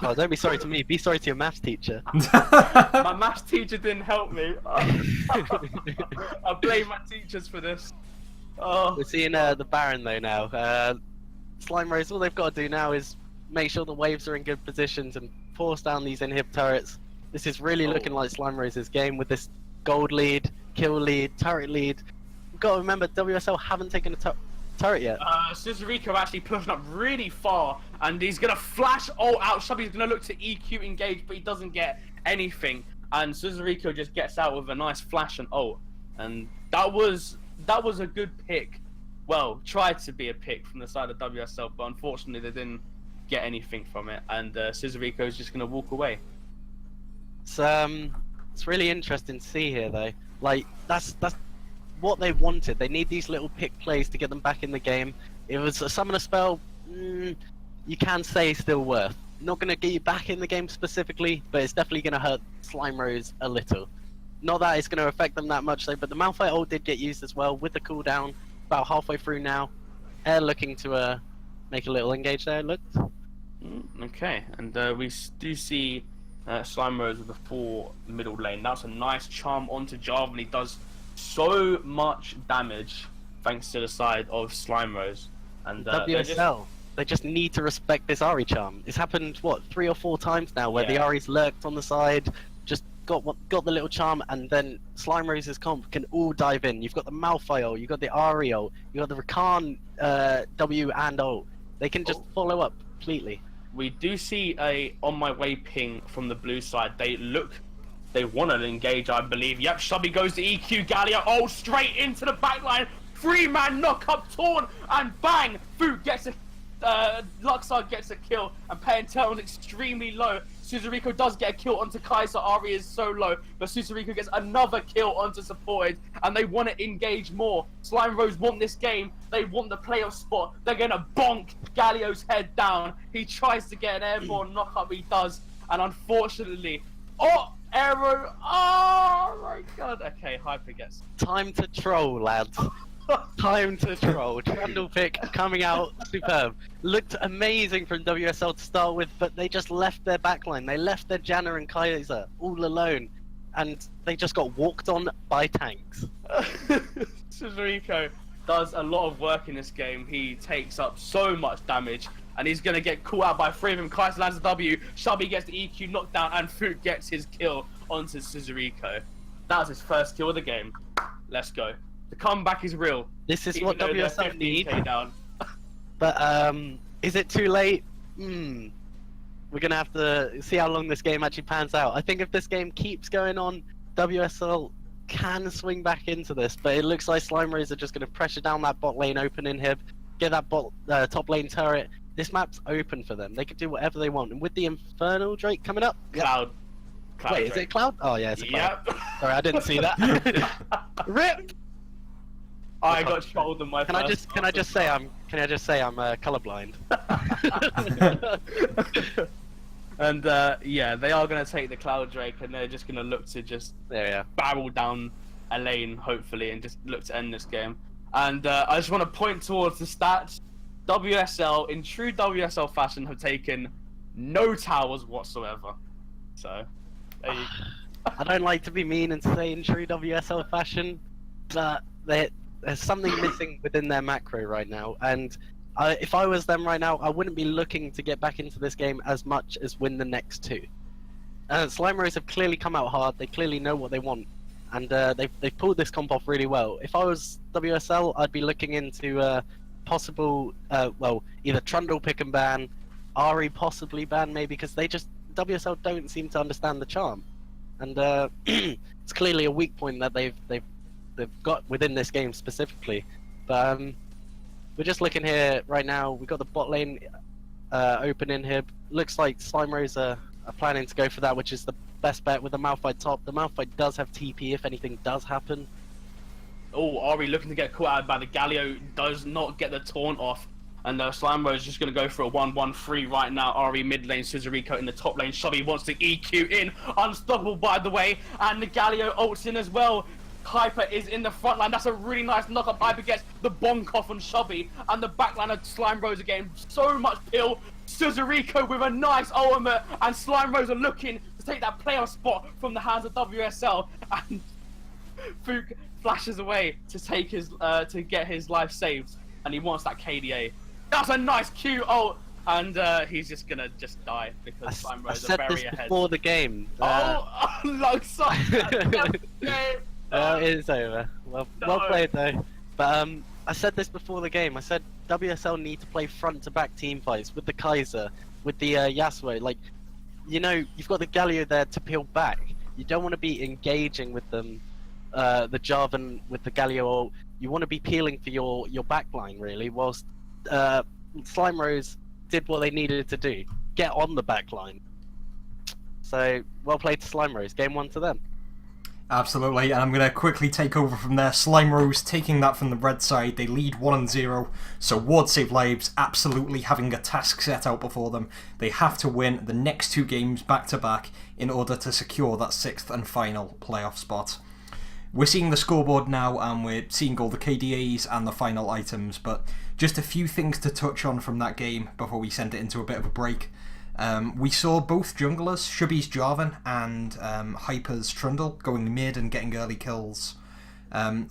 Oh, don't be sorry to me, be sorry to your maths teacher. My maths teacher didn't help me. I blame my teachers for this. Oh. We're seeing the Baron though now. Slime Rose, all they've got to do now is make sure the waves are in good positions and force down these inhib turrets. This is really looking like Slime Rose's game with this gold lead, kill lead, turret lead. We've got to remember WSL haven't taken a turret yet. Suzeraco actually pushing up really far, and he's gonna flash ult out. Shubby's gonna look to EQ engage, but he doesn't get anything. And Suzeraco just gets out with a nice flash and ult. And that was a good pick. Well, tried to be a pick from the side of WSL, but unfortunately they didn't get anything from it. And Suzeraco is just gonna walk away. It's really interesting to see here though. Like that's what they wanted. They need these little pick plays to get them back in the game. It was a summoner spell, you can say still worth. Not going to get you back in the game specifically, but it's definitely going to hurt Slime Rose a little. Not that it's going to affect them that much though, but the Malphite ult did get used as well with the cooldown about halfway through now. Air looking to make a little engage there, it looked. Okay, and we do see Slime Rose with the 4 middle lane. That's a nice charm onto Jarvan, and he does so much damage thanks to the side of Slime Rose. And WSL, they just need to respect this Ahri charm. It's happened what 3 or 4 times now where the Ahri's lurked on the side, just got the little charm, and then Slime Rose's comp can all dive in. You've got the Malphite, you've got the Ahri, you've got the Rakan W and O. They can just follow up completely. We do see a on my way ping from the blue side. They want to engage, I believe. Yep, Shubby goes to EQ Gallia. Oh, straight into the backline. 3-man knock up Torn, and bang! Food gets a Luxar gets a kill, and Pentel's extremely low. Suzeraco does get a kill onto Kaiser. Ahri is so low, but Suzeraco gets another kill onto supported, and they want to engage more. Slime Rose want this game. They want the playoff spot. They're gonna bonk Gallio's head down. He tries to get an airborne knockup. He does, and unfortunately, arrow! Oh my god! Okay, Hyper gets. Time to troll, lads. Time to troll. Trundle pick coming out superb. Looked amazing from WSL to start with, but they just left their backline. They left their Janna and Kaiser all alone, and they just got walked on by tanks. Suzeraco does a lot of work in this game. He takes up so much damage, and he's gonna get caught out by 3 of them. Kaiser lands a W, Shubby gets the EQ knockdown, and Foot gets his kill onto Suzeraco. That was his first kill of the game. Let's go. The comeback is real. This is what WSL need. Down. But is it too late? We're gonna have to see how long this game actually pans out. I think if this game keeps going on, WSL can swing back into this, but it looks like Slime Rose are just gonna pressure down that bot lane open inhib, get that top lane turret. This map's open for them. They can do whatever they want. And with the Infernal Drake coming up, Cloud. Wait, is it Cloud? Oh yeah, it's a Cloud. Yep. Sorry, I didn't see that. Rip. I got trolled in my. Can I just say I'm colorblind? And yeah, they are gonna take the Cloud Drake, and they're just gonna look to just barrel down a lane, hopefully, and just look to end this game. And I just want to point towards the stats. WSL, in true WSL fashion, have taken no towers whatsoever. So, there you I don't like to be mean and say in true WSL fashion, but there's something missing within their macro right now. And if I was them right now, I wouldn't be looking to get back into this game as much as win the next two. Slime Rose have clearly come out hard. They clearly know what they want, and they've pulled this comp off really well. If I was WSL, I'd be looking into possible, either Trundle pick and ban, Ari possibly ban maybe, because WSL don't seem to understand the charm, and it's clearly a weak point that they've got within this game specifically. But we're just looking here right now. We've got the bot lane open in here. Looks like Slime Rose are planning to go for that, which is the best bet with the Malphite top. The Malphite does have TP if anything does happen. Oh, Ari looking to get caught out by the Galio, does not get the taunt off. And Slime Rose is just going to go for a 1-1-3 right now. Ari mid lane, Suzeraco in the top lane. Shubby wants to EQ in. Unstoppable, by the way. And the Galio ults in as well. Hyper is in the front line. That's a really nice knock-up. Hyper gets the bonk off on Shubby. And the back line of Slime Rose again. So much pill. Suzeraco with a nice ultimate. And Slime Rose are looking to take that playoff spot from the hands of WSL. And Fook flashes away to take his to get his life saved. And he wants that KDA. That's a nice Q ult. And he's just gonna die because Slime Rose are very ahead. I said this before the game. It's over. Well played though. But I said this before the game. I said WSL need to play front to back team fights with the Kaiser, with the Yasuo. Like, you know, you've got the Galio there to peel back. You don't want to be engaging with them, the Jarvan with the Galio ult. You want to be peeling for your backline really. Whilst Slime Rose did what they needed to do, get on the backline. So well played to Slime Rose. Game 1 to them. Absolutely, and I'm going to quickly take over from there. Slime Rose taking that from the red side. They lead 1-0, so Ward Save Lives absolutely having a task set out before them. They have to win the next 2 games back-to-back in order to secure that 6th and final playoff spot. We're seeing the scoreboard now, and we're seeing all the KDAs and the final items, but just a few things to touch on from that game before we send it into a bit of a break. We saw both junglers, Shubby's Jarvan and Hyper's Trundle, going mid and getting early kills.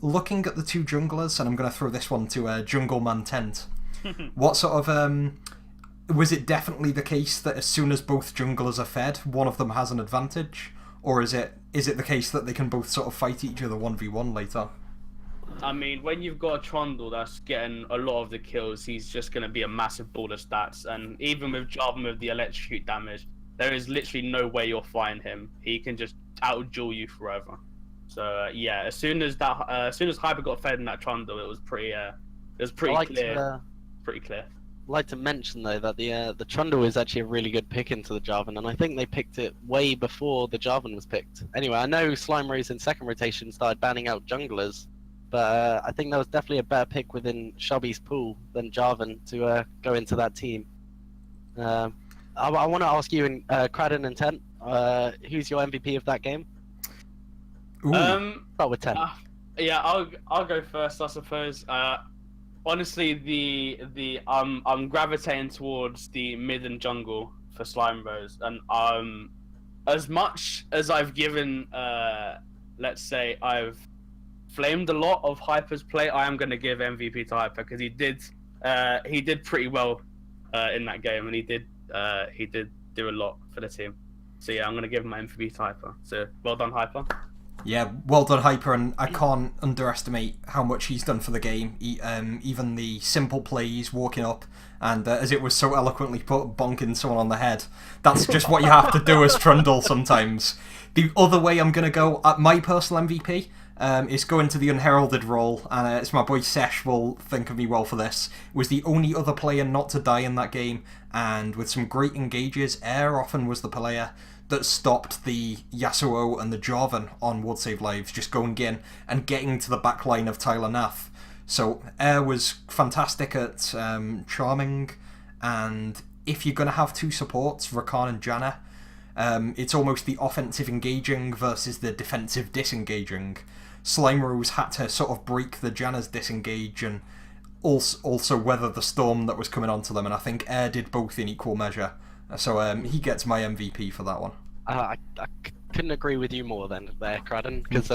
Looking at the 2 junglers, and I'm going to throw this one to Jungle Man Tent. What sort of... was it definitely the case that as soon as both junglers are fed, one of them has an advantage? Or is it the case that they can both sort of fight each other 1v1 later? I mean, when you've got a Trundle that's getting a lot of the kills, he's just going to be a massive ball of stats. And even with Jarvan with the electrocute damage, there is literally no way you'll find him. He can just out-duel you forever. So yeah, as soon as Hyper got fed in that Trundle, it was pretty clear. Pretty clear. I'd like to mention though that the Trundle is actually a really good pick into the Jarvan, and I think they picked it way before the Jarvan was picked. Anyway, I know Slime Rose in second rotation started banning out junglers, but I think that was definitely a better pick within Shubby's pool than Jarvan to go into that team. I want to ask you, in Cradden and Tent, who's your MVP of that game? Start with Tent. Yeah, I'll go first, I suppose. Honestly, I'm gravitating towards the mid and jungle for Slime Rose, and as much as I've given, let's say I've flamed a lot of Hyper's play, I am going to give MVP to Hyper because he did pretty well in that game, and he did do a lot for the team. So yeah, I'm going to give my MVP to Hyper. So well done, Hyper. Yeah, well done, Hyper, and I can't underestimate how much he's done for the game. Even the simple plays, walking up, and as it was so eloquently put, bonking someone on the head. That's just what you have to do as Trundle sometimes. The other way I'm going to go, my personal MVP, is going to the unheralded role, and it's my boy Sesh will think of me well for this. Was the only other player not to die in that game, and with some great engages, Air often was the player that stopped the Yasuo and the Jarvan on Ward Save Lives just going in and getting to the backline of Tyler Nath. So Air was fantastic at charming, and if you're going to have 2 supports, Rakan and Janna, it's almost the offensive engaging versus the defensive disengaging. Slime Rose had to sort of break the Janna's disengage and also weather the storm that was coming onto them, and I think Air did both in equal measure. So he gets my MVP for that one. I couldn't agree with you more then there, Cradden, because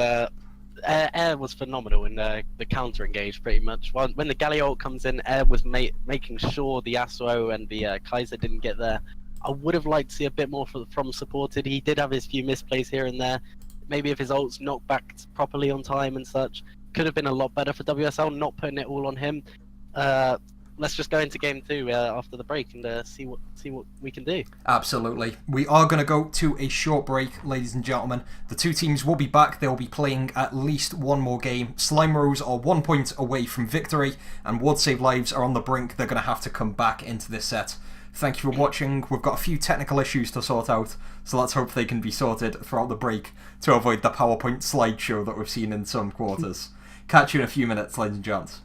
Air was phenomenal in the counter engage pretty much. When the Galliot comes in, Air was making sure the Yasuo and the Kaiser didn't get there. I would have liked to see a bit more from supported. He did have his few misplays here and there. Maybe if his ult's knocked back properly on time and such, could have been a lot better for WSL, not putting it all on him. Let's just go into game 2 after the break and see what we can do. Absolutely. We are going to go to a short break, ladies and gentlemen. The two teams will be back. They'll be playing at least one more game. Slime Rose are 1 point away from victory, and Ward Save Lives are on the brink. They're going to have to come back into this set. Thank you for watching. We've got a few technical issues to sort out, so let's hope they can be sorted throughout the break to avoid the PowerPoint slideshow that we've seen in some quarters. Catch you in a few minutes, ladies and gents.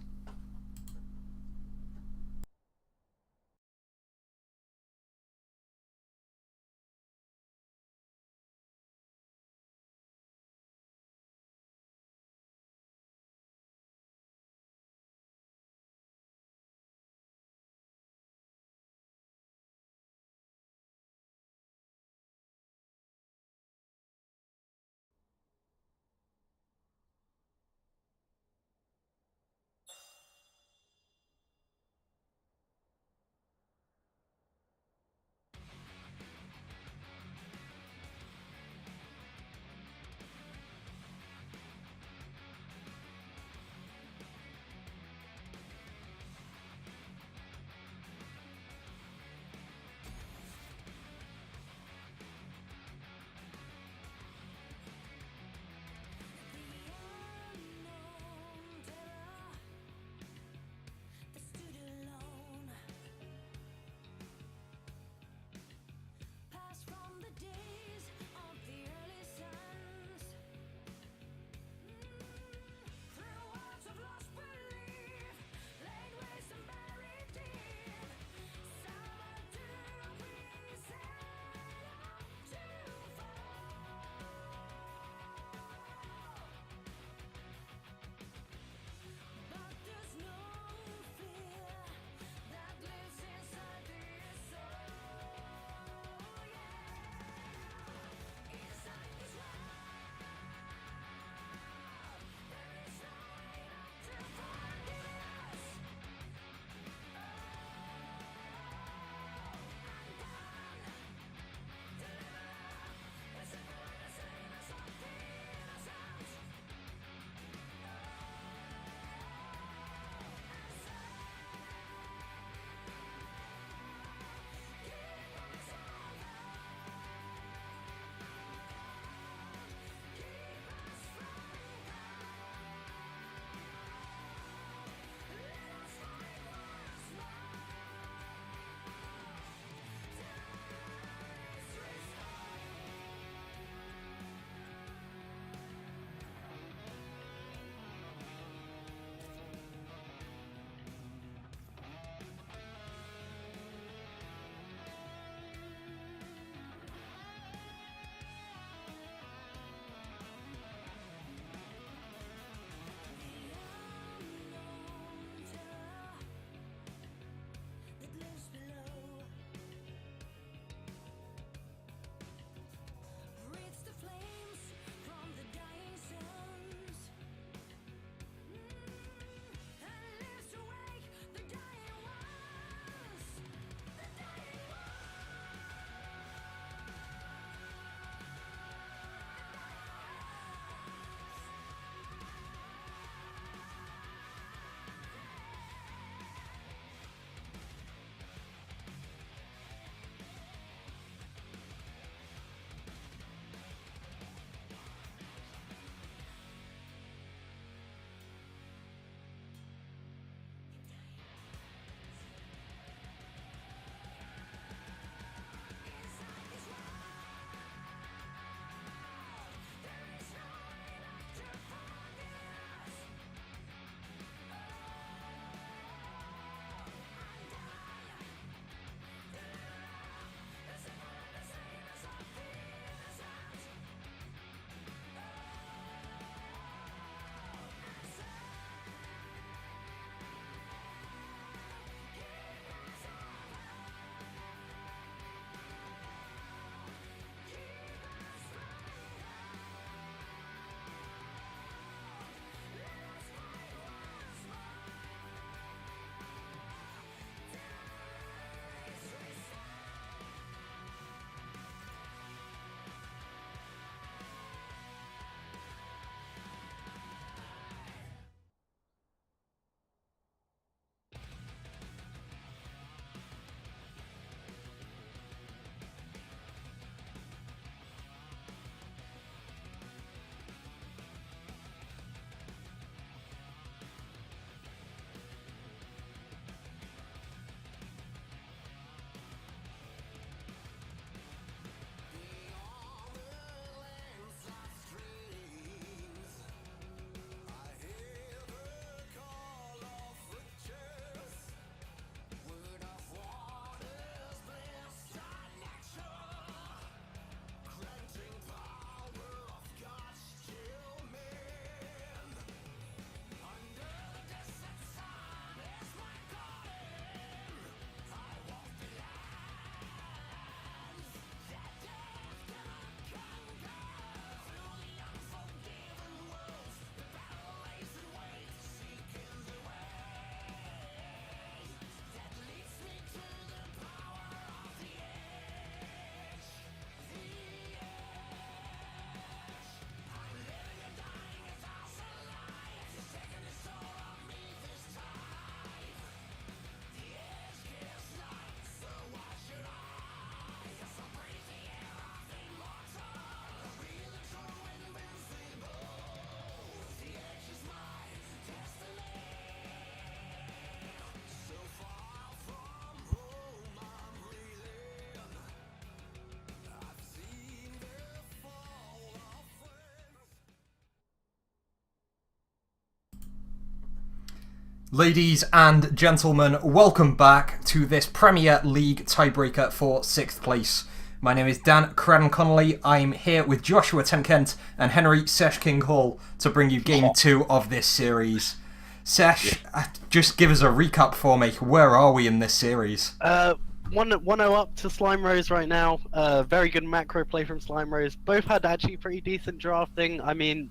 Ladies and gentlemen, welcome back to this Premier League tiebreaker for 6th place. My name is Dan Cradden Connolly. I'm here with Joshua Temkent and Henry Sesh King Hall to bring you game 2 of this series. Sesh, just give us a recap for me. Where are we in this series? 1-0 up to Slime Rose right now. Very good macro play from Slime Rose. Both had actually pretty decent drafting. I mean,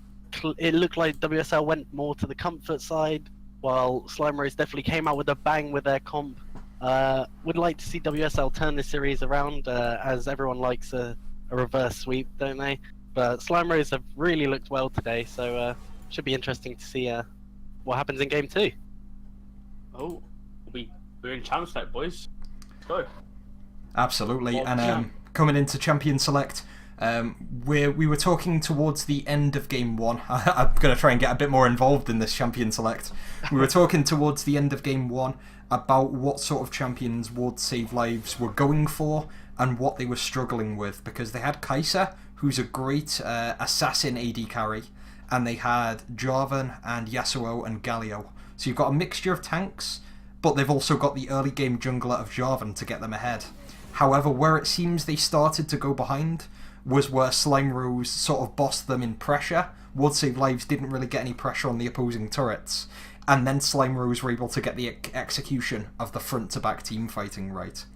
it looked like WSL went more to the comfort side, while Slime Rose definitely came out with a bang with their comp. Would like to see WSL turn this series around, as everyone likes a reverse sweep, don't they? But Slime Rose have really looked well today, so should be interesting to see what happens in game 2. Oh, we're in Champ Select, boys. Let's go. Absolutely, and coming into Champion Select, we were talking towards the end of game 1. I'm going to try and get a bit more involved in this Champion Select. We were talking towards the end of game 1 about what sort of champions Ward Save Lives were going for and what they were struggling with, because they had Kai'Sa, who's a great assassin AD carry, and they had Jarvan and Yasuo and Galio. So you've got a mixture of tanks, but they've also got the early game jungler of Jarvan to get them ahead. However, where it seems they started to go behind was where Slime Rose sort of bossed them in pressure. Ward Save Lives didn't really get any pressure on the opposing turrets, and then Slime Rose were able to get the execution of the front-to-back team fighting right.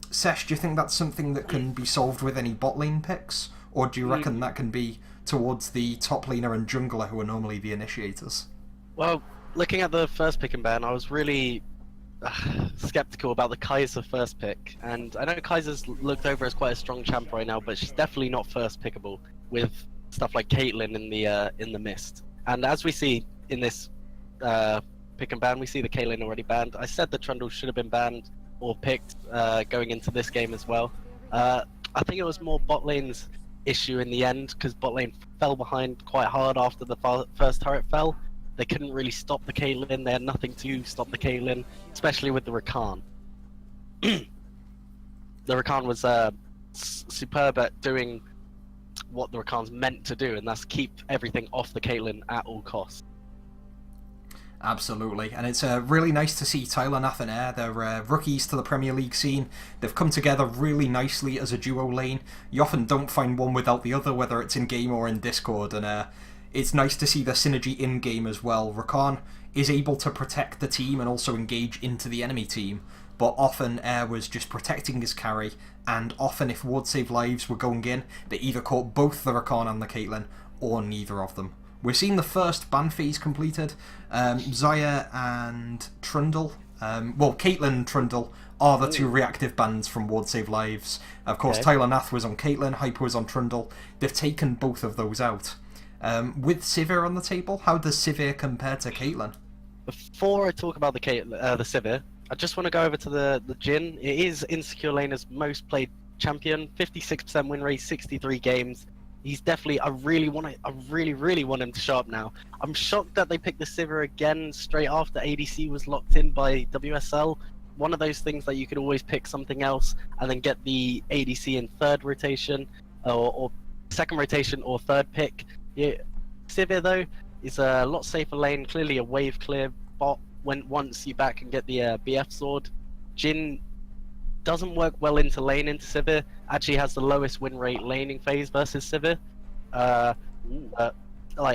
Sesh, do you think that's something that can be solved with any bot lane picks, or do you reckon that can be towards the top laner and jungler who are normally the initiators? Well, looking at the first pick and ban, I was really skeptical about the Kai'Sa first pick, and I know Kai'Sa's looked over as quite a strong champ right now, but she's definitely not first pickable with stuff like Caitlyn in the mist. And as we see in this pick and ban, we see the Caitlyn already banned. I said the Trundle should have been banned or picked going into this game as well. I think it was more bot lane's issue in the end, because bot lane fell behind quite hard after the first turret fell. They couldn't really stop the Caitlyn. They had nothing to stop the Caitlyn, especially with the Rakan. The Rakan was superb at doing what the Rakan's meant to do, and that's keep everything off the Caitlyn at all costs. Absolutely, and it's really nice to see Tyler Nath and Air. They're rookies to the Premier League scene. They've come together really nicely as a duo lane. You often don't find one without the other, whether it's in-game or in Discord, and it's nice to see the synergy in-game as well. Rakan is able to protect the team and also engage into the enemy team, but often Air was just protecting his carry, and often if Ward Save Lives were going in, they either caught both the Rakan and the Caitlyn, or neither of them. We're seeing the first ban phase completed. Xayah and Trundle, Caitlyn and Trundle are the two reactive bans from Ward Save Lives. Of course, Tyler Nath was on Caitlyn, Hyper was on Trundle. They've taken both of those out. With Sivir on the table, how does Sivir compare to Caitlyn? Before I talk about the Sivir, I just want to go over to the Jhin. It is Insecure Laner's most played champion, 56% win rate, 63 games. He's definitely, I really want him to show up now. I'm shocked that they picked the Sivir again straight after ADC was locked in by WSL. One of those things that you could always pick something else and then get the ADC in third rotation, or second rotation or third pick. Yeah, Sivir though is a lot safer lane, clearly a wave clear bot once you back and get the BF sword. Jhin doesn't work well into lane into Sivir, actually has the lowest win rate laning phase versus Sivir. Like,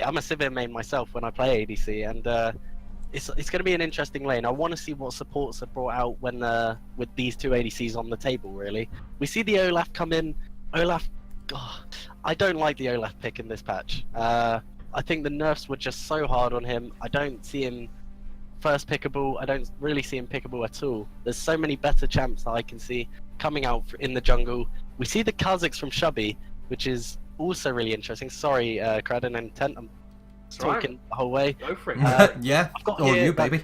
I'm a Sivir main myself when I play ADC, and it's going to be an interesting lane. I want to see what supports are brought out when with these two ADCs on the table, really. We see the Olaf come in. Olaf, I don't like the Olaf pick in this patch. I think the nerfs were just so hard on him. I don't see him first pickable. I don't really see him pickable at all. There's so many better champs that I can see coming out in the jungle. We see the Kha'Zix from Shubby, which is also really interesting. Sorry, Cradden and Tent, I'm talking the whole way. Go for it. Yeah, I've got all you, baby.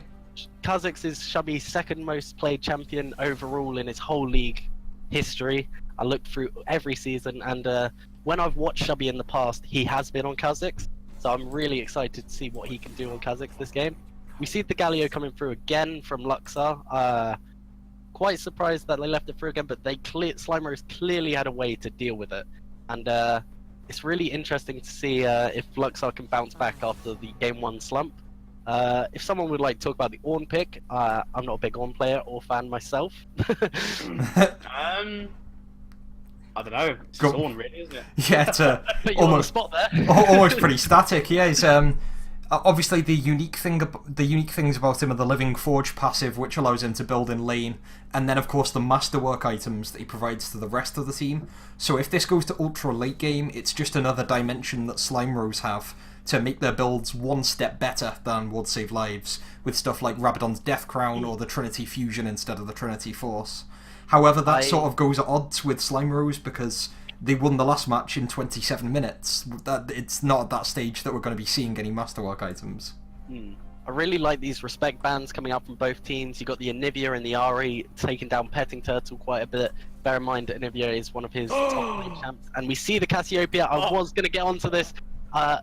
Kha'Zix is Shubby's second most played champion overall in his whole league history. I looked through every season, and when I've watched Shubby in the past, he has been on Kha'Zix, so I'm really excited to see what he can do on Kha'Zix this game. We see the Galio coming through again from Luxor. Quite surprised that they left it through again, but Slime Rose clearly had a way to deal with it. And it's really interesting to see if Luxor can bounce back after the Game 1 slump. If someone would like to talk about the Ornn pick, I'm not a big Ornn player or fan myself. I don't know. It's Go- Ornn, really, isn't it? Yeah, it's Put you on the spot there. almost pretty static. Yeah, it's obviously the unique things about him are the Living Forge passive, which allows him to build in lane, and then of course the masterwork items that he provides to the rest of the team. So if this goes to ultra late game, it's just another dimension that Slime Rose have to make their builds one step better than would save lives, with stuff like Rabadon's Death Crown or the Trinity Fusion instead of the Trinity Force. However, that sort of goes at odds with Slime Rose because they won the last match in 27 minutes. It's not at that stage that we're going to be seeing any masterwork items. I really like these respect bans coming up from both teams. You got the Anivia and the Ari taking down Petting Turtle quite a bit. Bear in mind that Anivia is one of his top lane champs. And we see the Cassiopeia. I was going to get onto this.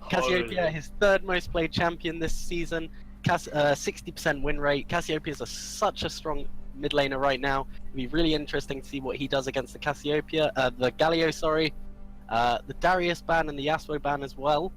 Cassiopeia, his third most played champion this season. 60% win rate. Cassiopeia is such a strong mid laner right now. It'll be really interesting to see what he does against the the Galio, sorry. The Darius ban and the Yasuo ban as well.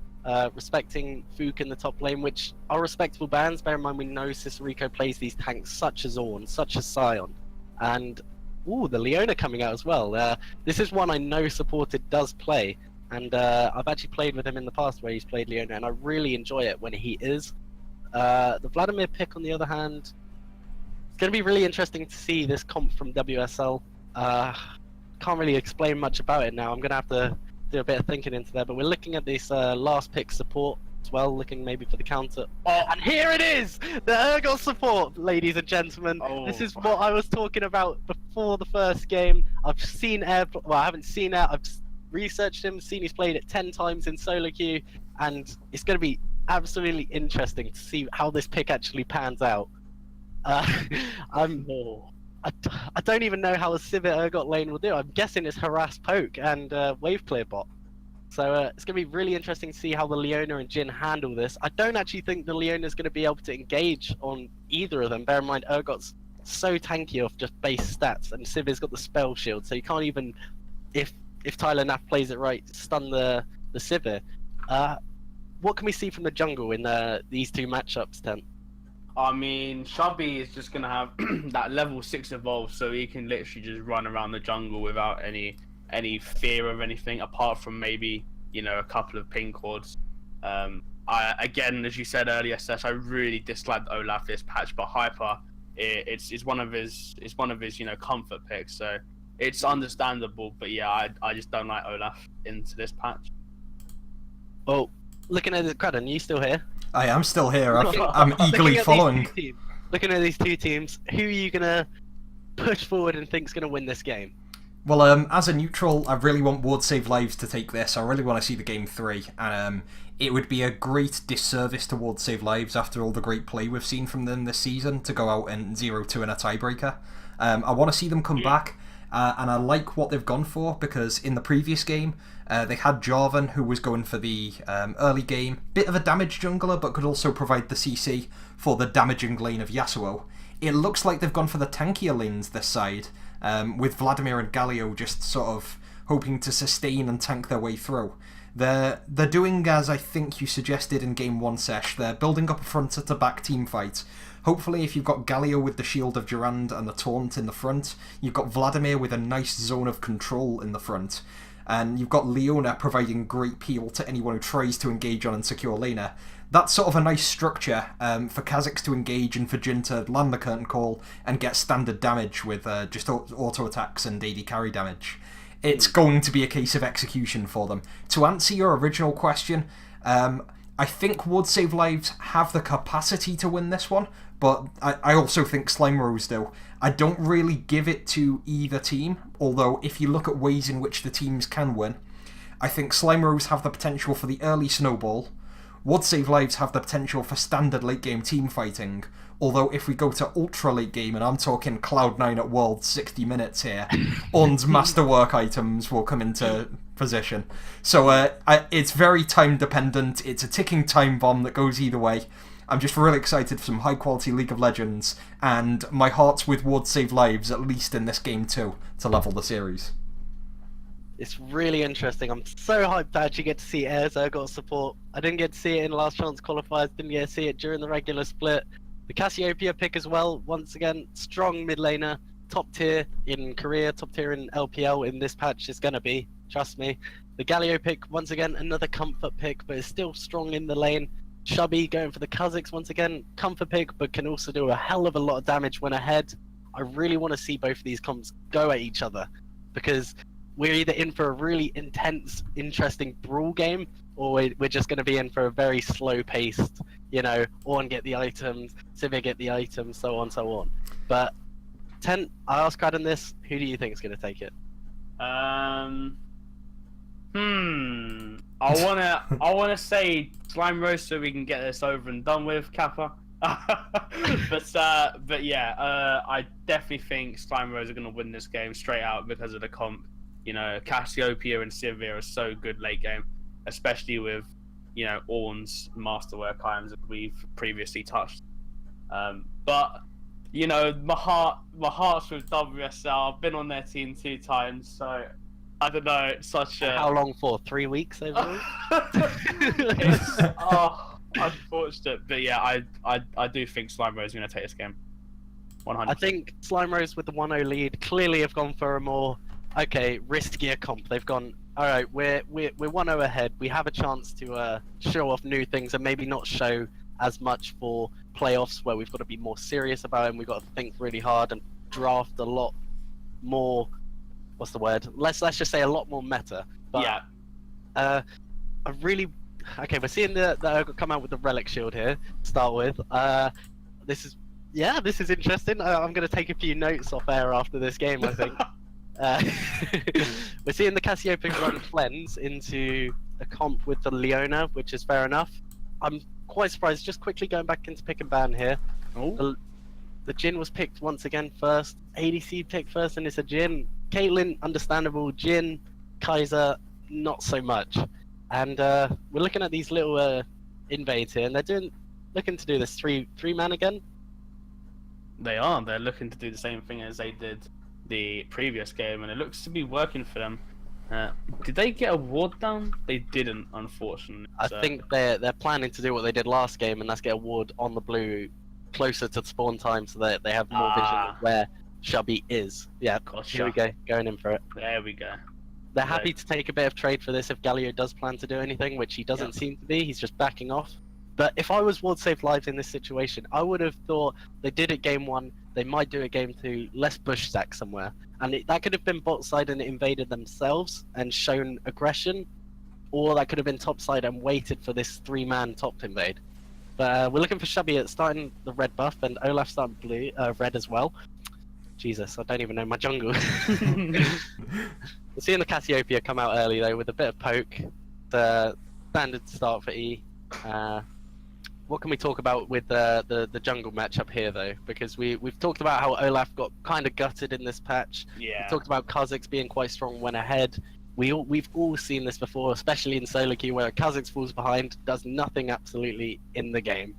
Respecting Fook in the top lane, which are respectable bans. Bear in mind we know Cicerico plays these tanks such as Ornn, such as Sion. And, the Leona coming out as well. This is one I know Supported does play. And I've actually played with him in the past where he's played Leona, and I really enjoy it when he is. The Vladimir pick, on the other hand, it's going to be really interesting to see this comp from WSL. Can't really explain much about it now. I'm going to have to do a bit of thinking into there, but we're looking at this last pick support as well, looking maybe for the counter. And here it is! The Urgot support, ladies and gentlemen. This is what I was talking about before the first game. I've seen Air, well, I haven't seen Air, I've researched him, seen he's played it 10 times in solo queue, and it's going to be absolutely interesting to see how this pick actually pans out. I don't even know how a Sivir Urgot lane will do. I'm guessing it's harass poke and wave clear bot. So it's going to be really interesting to see how the Leona and Jhin handle this. I don't actually think the Leona is going to be able to engage on either of them. Bear in mind, Urgot's so tanky off just base stats, and Sivir's got the spell shield, so you can't even, if Tyler Nath plays it right, stun the Sivir. What can we see from the jungle in these two matchups, Tent? I mean, Chubby is just going to have that level 6 evolve, so he can literally just run around the jungle without any fear of anything, apart from maybe, a couple of ping cords. Again, as you said earlier, Sesh, I really disliked Olaf this patch, but Hyper, it's one of his comfort picks, so it's understandable. But yeah, I just don't like Olaf into this patch. Well, looking at the crowd, are you still here? I am still here. I'm eagerly following. Looking at these two teams, who are you gonna push forward and think's gonna win this game? Well, as a neutral, I really want Ward Save Lives to take this. I really want to see the game 3. And it would be a great disservice to Ward Save Lives after all the great play we've seen from them this season to go out and 0-2 in a tiebreaker. I want to see them come back. And I like what they've gone for, because in the previous game, they had Jarvan, who was going for the early game. Bit of a damage jungler, but could also provide the CC for the damaging lane of Yasuo. It looks like they've gone for the tankier lanes this side, with Vladimir and Galio just sort of hoping to sustain and tank their way through. They're doing as I think you suggested in Game 1, Sesh. They're building up a front-to-back team fight. Hopefully, if you've got Galio with the Shield of Durand and the Taunt in the front, you've got Vladimir with a nice zone of control in the front, and you've got Leona providing great peel to anyone who tries to engage on Insecure Laner. That's sort of a nice structure for Kha'Zix to engage and for Jhin to land the Curtain Call and get standard damage with just auto attacks and AD carry damage. It's going to be a case of execution for them. To answer your original question, I think Would Save Lives have the capacity to win this one, but I also think Slime Rose do. I don't really give it to either team, although if you look at ways in which the teams can win, I think Slime Rose have the potential for the early snowball. Would Save Lives have the potential for standard late game team fighting, although if we go to ultra late game, and I'm talking Cloud9 at World 60 minutes here, Ornn's masterwork items will come into position. So it's very time dependent. It's a ticking time bomb that goes either way. I'm just really excited for some high quality League of Legends, and my heart's with Would Save Lives, at least in this game too, to level the series. It's really interesting. I'm so hyped to actually get to see Airs Urgot support. I didn't get to see it in last chance qualifiers, didn't get to see it during the regular split. The Cassiopeia pick as well, once again, strong mid laner, top tier in Korea, top tier in LPL in this patch is going to be, trust me. The Galio pick, once again, another comfort pick, but is still strong in the lane. Shubby going for the Kazakhs, once again, comfort pick, but can also do a hell of a lot of damage when ahead. I really want to see both of these comps go at each other, because we're either in for a really intense, interesting brawl game, or we're just going to be in for a very slow-paced, you know, Ornn get the items, Sivir get the items, so on, so on. But, Tent, I asked Cradden this, who do you think is going to take it? I wanna say Slime Roast so we can get this over and done with, Kappa. but yeah, I definitely think Slime Roast are gonna win this game straight out because of the comp. You know, Cassiopeia and Sivir are so good late game, especially with, you know, Ornn's masterwork items that we've previously touched. But you know, my heart's with WSL. I've been on their team 2 times, so I don't know. It's such a How long for? 3 weeks overall? it's unfortunate, but yeah, I do think Slime Rose is going to take this game. 100%. I think Slime Rose with the 1-0 lead clearly have gone for a more riskier comp. They've gone, all right, we're 1-0 ahead. We have a chance to show off new things and maybe not show as much for playoffs where we've got to be more serious about it and we've got to think really hard and draft a lot more. What's the word? Let's just say a lot more meta. But, yeah. I really. Okay, we're seeing the Urgot come out with the relic shield here. To start with, this is interesting. I'm going to take a few notes off air after this game, I think. We're seeing the Cassiopeia run cleanse into a comp with the Leona, which is fair enough. I'm quite surprised. Just quickly going back into pick and ban here. Oh. The Jhin was picked once again first. ADC picked first, and it's a Jhin. Caitlyn, understandable. Jhin, Kaiser, not so much. And we're looking at these little invades here, and they're looking to do this three-man again. They are. They're looking to do the same thing as they did the previous game, and it looks to be working for them. Did they get a ward down? They didn't, unfortunately. I think they're planning to do what they did last game, and that's get a ward on the blue closer to spawn time, so that they have more vision of where Shubby is. Yeah, Gotcha. Here we go, going in for it. There we go. They're happy to take a bit of trade for this if Galio does plan to do anything, which he doesn't seem to be. He's just backing off. But if I was Ward Safe Lives in this situation, I would have thought they did it game 1, they might do it game 2, let's bush stack somewhere. And that could have been bot side and invaded themselves and shown aggression, or that could have been top side and waited for this 3-man top invade. But we're looking for Shubby at starting the red buff, and Olaf starting blue, red as well. Jesus, I don't even know my jungle. We're seeing the Cassiopeia come out early though with a bit of poke. The standard start for E. What can we talk about with the jungle matchup here though? Because we've talked about how Olaf got kind of gutted in this patch. Yeah. We've talked about Kazakhs being quite strong when ahead. We've all seen this before, especially in solo queue where Kazakhs falls behind, does nothing absolutely in the game.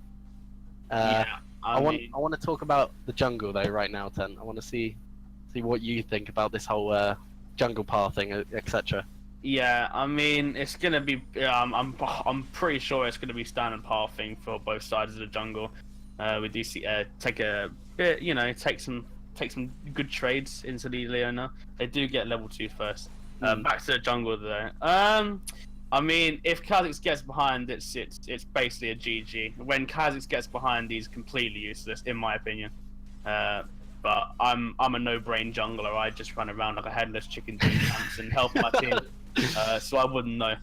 I want to talk about the jungle though right now, Ten. I want to see what you think about this whole jungle pathing, etc. Yeah, I mean it's gonna be. I'm pretty sure it's gonna be standard pathing for both sides of the jungle. We do see take a bit, you know, take some good trades into the Leona. They do get level 2 first. Back to the jungle though. I mean, if Kazakhs gets behind, it's basically a GG. When Kazakhs gets behind, he's completely useless, in my opinion. But I'm a no-brain jungler. I just run around like a headless chicken doing camps and help my team. So I wouldn't know,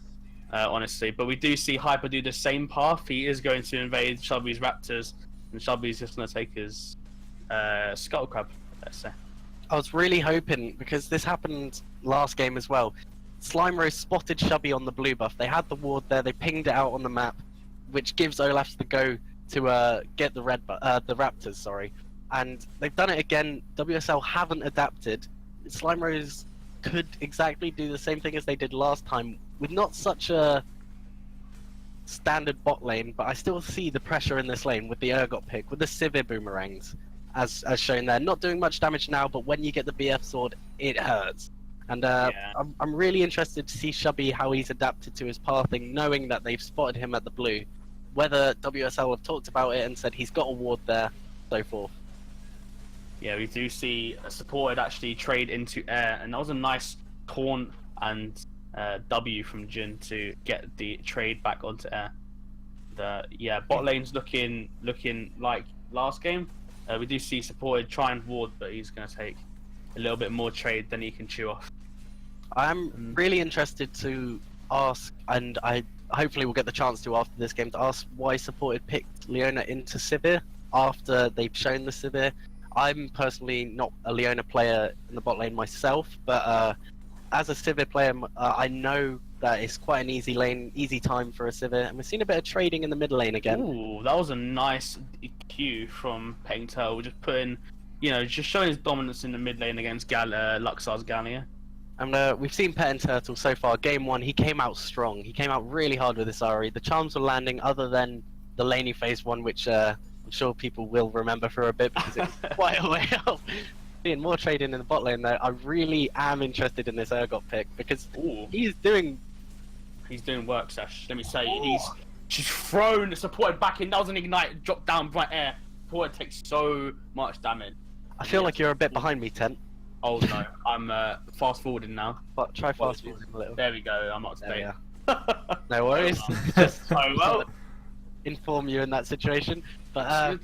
honestly. But we do see Hyper do the same path. He is going to invade Shubby's Raptors, and Shubby's just going to take his Scuttle Crab, let's say. I was really hoping, because this happened last game as well. Slime Rose spotted Shubby on the blue buff. They had the ward there. They pinged it out on the map, which gives Olaf the go to get the the Raptors. Sorry, and they've done it again. WSL haven't adapted. Slime Rose could exactly do the same thing as they did last time, with not such a standard bot lane, but I still see the pressure in this lane with the Urgot pick, with the Sivir boomerangs, as shown there. Not doing much damage now, but when you get the BF sword, it hurts. And Yeah. I'm really interested to see Shubby how he's adapted to his pathing, knowing that they've spotted him at the blue. Whether WSL have talked about it and said he's got a ward there, so forth. Yeah, we do see a supported actually trade into air, and that was a nice taunt and W from Jin to get the trade back onto air. Yeah, bot lane's looking like last game. We do see supported try and ward, but he's going to take a little bit more trade than he can chew off. I'm really interested to ask, and I hopefully will get the chance to after this game, to ask why supported picked Leona into Sivir after they've shown the Sivir. I'm personally not a Leona player in the bot lane myself, but as a Sivir player, I know that it's quite an easy lane, easy time for a Sivir, and we've seen a bit of trading in the mid lane again. Ooh, that was a nice cue from Peng Turtle, just putting, just showing his dominance in the mid lane against Luxar's Gallia. And we've seen Pet and Turtle so far. Game 1, he came out strong. He came out really hard with this Ari. The charms were landing, other than the laney phase one, which I'm sure people will remember for a bit because it's quite a way off. Seeing more trading in the bot lane though, I really am interested in this Urgot pick because he's doing work, Sash. Let me say, she's thrown the supported back in. That was an ignite, drop down bright air. Supported takes so much damage. I feel like you're a bit behind me, Tent. Oh no, I'm fast forwarding now. But try fast forwarding a little. There we go. I'm up to date. No worries. Just oh well. Inform you in that situation. But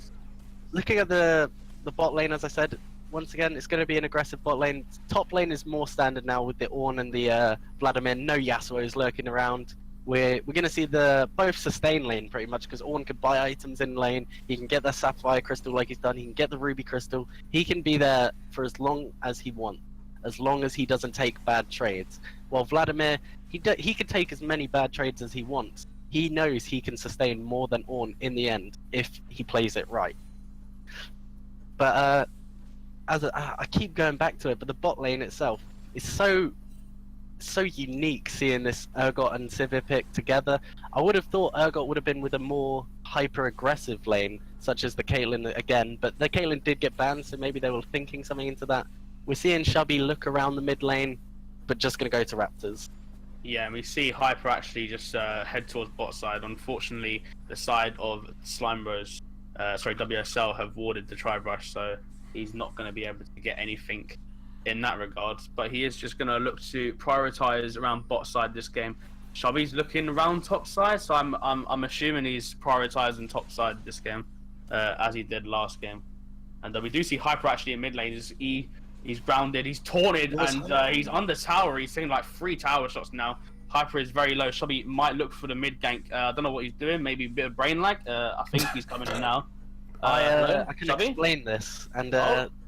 looking at the bot lane, as I said, once again, it's going to be an aggressive bot lane. Top lane is more standard now with the Ornn and the Vladimir. No Yasuo's lurking around. We're going to see both sustain lane pretty much because Ornn could buy items in lane. He can get the Sapphire Crystal like he's done. He can get the Ruby Crystal. He can be there for as long as he wants, as long as he doesn't take bad trades. While Vladimir, he can take as many bad trades as he wants. He knows he can sustain more than Ornn in the end if he plays it right. But I keep going back to it, but the bot lane itself is so unique seeing this Urgot and Sivir pick together. I would have thought Urgot would have been with a more hyper-aggressive lane, such as the Caitlyn again, but the Caitlyn did get banned, so maybe they were thinking something into that. We're seeing Shubby look around the mid lane, but just going to go to Raptors. Yeah, and we see Hyper actually just head towards bot side. Unfortunately, the side of Slime Bros, WSL have warded the Tribe Rush, so he's not going to be able to get anything in that regard. But he is just going to look to prioritize around bot side this game. Shubby's looking around top side, so I'm assuming he's prioritizing top side this game, as he did last game. And we do see Hyper actually in mid lane. He's grounded, he's taunted, and he's under tower. He's taking like 3 tower shots now. Hyper is very low. Shubby might look for the mid gank. I don't know what he's doing. Maybe a bit of brain lag. I think he's coming in now. I can Shubby? explain this. And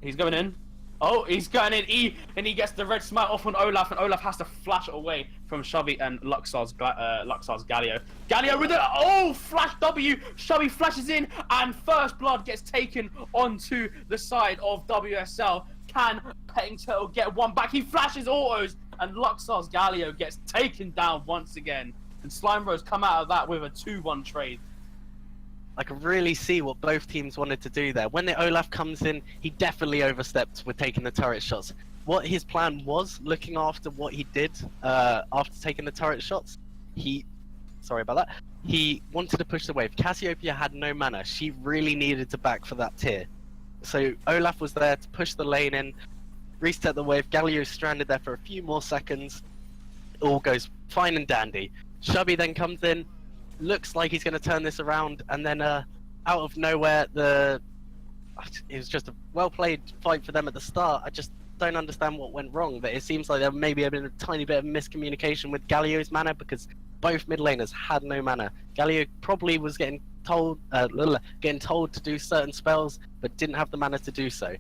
he's going in. Oh, he's going in. And he gets the red smite off on Olaf, and Olaf has to flash away from Shubby and Luxar's Galio. Galio with a flash W. Shubby flashes in, and first blood gets taken onto the side of WSL. Can Petting Turtle get one back? He flashes autos, and Luxar's Galio gets taken down once again. And Slime Bros come out of that with a 2-1 trade. I can really see what both teams wanted to do there. When the Olaf comes in, he definitely overstepped with taking the turret shots. What his plan was, looking after what he did after taking the turret shots, sorry about that, he wanted to push the wave. Cassiopeia had no mana. She really needed to back for that tier. So Olaf was there to push the lane in, reset the wave. Galio's stranded there for a few more seconds. All goes fine and dandy. Shubby then comes in, looks like he's going to turn this around, and then out of nowhere, it was just a well-played fight for them at the start. I just don't understand what went wrong, but it seems like there maybe have been a tiny bit of miscommunication with Galio's mana because both mid laners had no mana. Galio probably was getting told to do certain spells, but didn't have the mana to do so.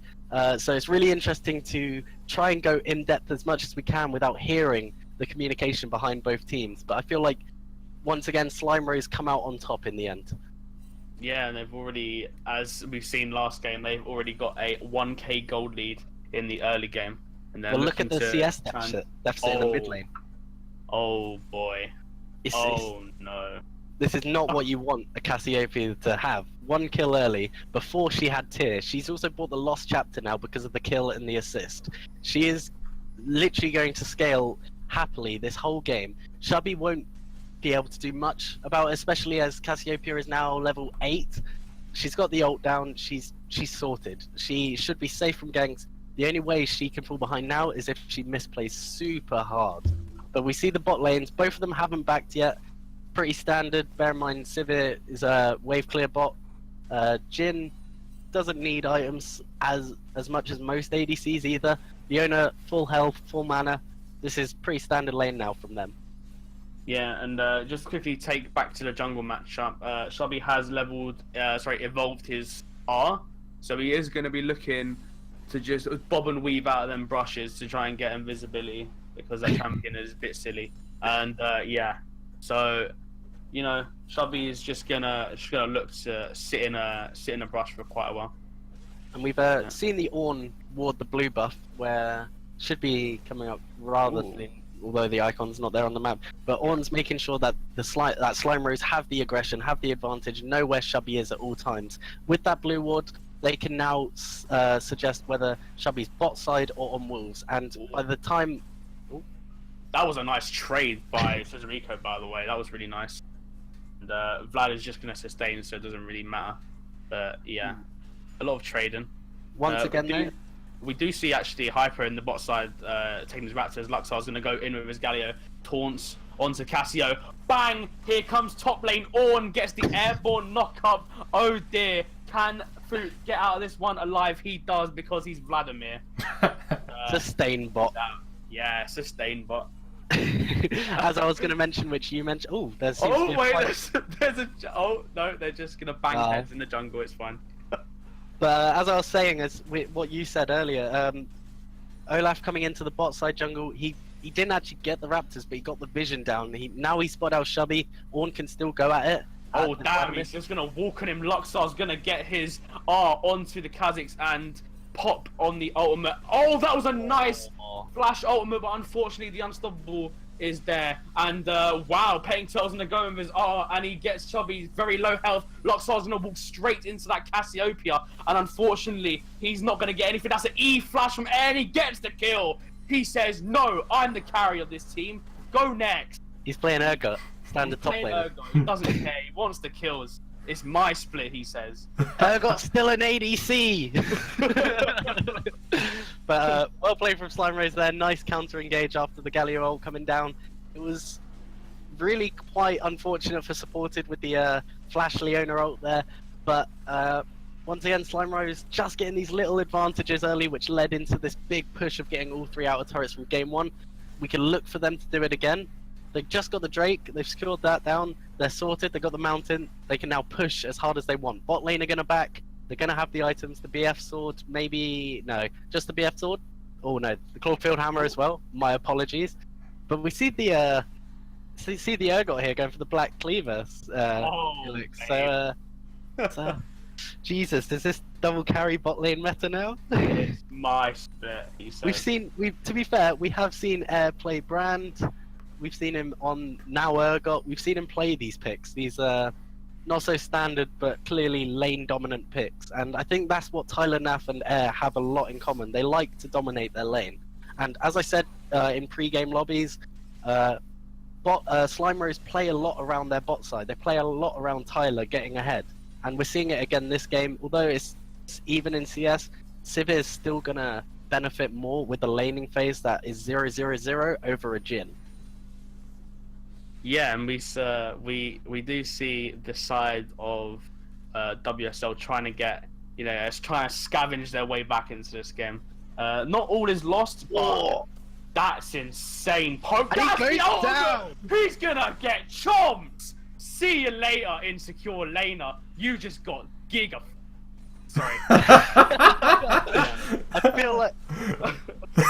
So it's really interesting to try and go in depth as much as we can without hearing the communication behind both teams. But I feel like once again, Slime Bros come out on top in the end. Yeah, and they've already, as we've seen last game, they've already got a 1k gold lead in the early game. And then look at the CS deficit in the mid lane. Oh boy. No. This is not what you want a Cassiopeia to have. 1 kill early, before she had tier. She's also bought the Lost Chapter now because of the kill and the assist. She is literally going to scale happily this whole game. Shubby won't be able to do much about it, especially as Cassiopeia is now level 8. She's got the ult down, she's sorted. She should be safe from ganks. The only way she can fall behind now is if she misplays super hard. But we see the bot lanes, both of them haven't backed yet. Pretty standard, bear in mind Sivir is a wave clear bot. Jhin doesn't need items as much as most ADCs either. Leona, full health, full mana. This is pretty standard lane now from them. Yeah, and just quickly take back to the jungle matchup. Shubby has evolved his R, so he is going to be looking to just bob and weave out of them brushes to try and get invisibility because their champion is a bit silly. And yeah, so you know, Shubby is just gonna look to sit in a brush for quite a while. And we've seen the Ornn ward the blue buff, where should be coming up rather thin, although the icon's not there on the map. But Ornn's making sure that Slime Rose have the aggression, have the advantage, know where Shubby is at all times. With that blue ward, they can now suggest whether Shubby's bot side or on wolves. And by the time... That was a nice trade by Federico, by the way. That was really nice. And Vlad is just going to sustain, so it doesn't really matter. But yeah, a lot of trading. Once again, though, we do see actually Hyper in the bot side taking his Raptors. Luxar's going to go in with his Galio, taunts onto Cassio. Bang! Here comes top lane. Ornn gets the airborne knock up. Oh dear. Can Foot get out of this one alive? He does, because he's Vladimir. sustain bot. Yeah, sustain bot. As I was going to mention, which you mentioned. Oh, there's. Oh wait, there's a. Oh no, they're just going to bang heads in the jungle. It's fine. But as I was saying, as what you said earlier, Olaf coming into the bot side jungle, he didn't actually get the Raptors, but he got the vision down. Now he spotted out Shubby. Ornn can still go at it. Oh damn! He's just gonna walk on him. Luxar's gonna get his R onto the Kazakhs and pop on the ultimate. Oh, that was a nice flash ultimate, but unfortunately the unstoppable is there. And wow, Petting Turtle's gonna go with his R, and he gets Chubby very low health. Luxar's gonna walk straight into that Cassiopeia, and unfortunately he's not gonna get anything. That's an E flash from Air, and he gets the kill. He says, "No, I'm the carry of this team. Go next." He's playing Urgot, standard top lane. He doesn't care. He wants the kills. It's my split, he says. Urgot's still an ADC. But well played from Slime Rose there. Nice counter engage after the Galio ult coming down. It was really quite unfortunate for Supported with the Flash Leona ult there. But once again, Slime Rose just getting these little advantages early, which led into this big push of getting all 3 outer turrets from game 1. We can look for them to do it again. They've just got the Drake, they've secured that down, they're sorted, they've got the Mountain, they can now push as hard as they want. Bot lane are going to back, they're going to have the items, the BF sword, maybe, no, just the BF sword? Oh no, the Clawfield Hammer as well, my apologies. But we see the Urgot here going for the Black Cleaver. So, Jesus, is this double carry bot lane meta now? It's my split, he says. To be fair, we have seen Air play Brand. We've seen him on now Urgot. We've seen him play these picks. These not so standard, but clearly lane dominant picks. And I think that's what Tyler Nath and Air have a lot in common. They like to dominate their lane. And as I said in pre-game lobbies, Slime Rose play a lot around their bot side. They play a lot around Tyler getting ahead. And we're seeing it again this game. Although it's even in CS, Sivir is still going to benefit more with the laning phase that is 0-0-0 over a Jhin. Yeah, and we do see the side of WSL trying to get, trying to scavenge their way back into this game. Not all is lost, but that's insane. Poke, and he goes down. He's gonna get chomped. See you later, insecure laner. You just got giga. Sorry. I feel like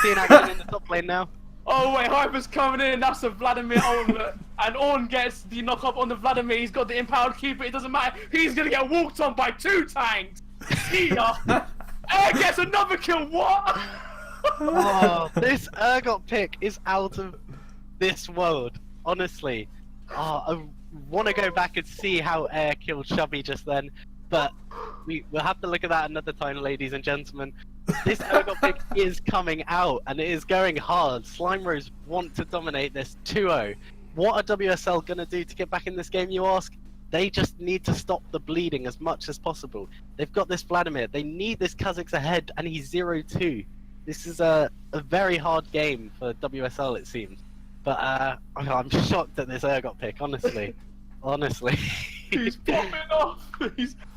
seeing action in the top lane now. Oh wait, Hyper's coming in, that's a Vladimir ultimate. And Ornn gets the knock up on the Vladimir, he's got the empowered keeper, it doesn't matter. He's gonna get walked on by 2 tanks. See ya. Air gets another kill, what? Oh, this Urgot pick is out of this world, honestly. Oh, I want to go back and see how Air killed Shubby just then. But we'll have to look at that another time, ladies and gentlemen. This Urgot pick is coming out, and it is going hard. Slime Rose want to dominate this 2-0. What are WSL going to do to get back in this game, you ask? They just need to stop the bleeding as much as possible. They've got this Vladimir. They need this Kazakhs ahead, and he's 0-2. This is a very hard game for WSL, it seems. But I'm shocked at this Urgot pick, honestly. Honestly. He's popping off!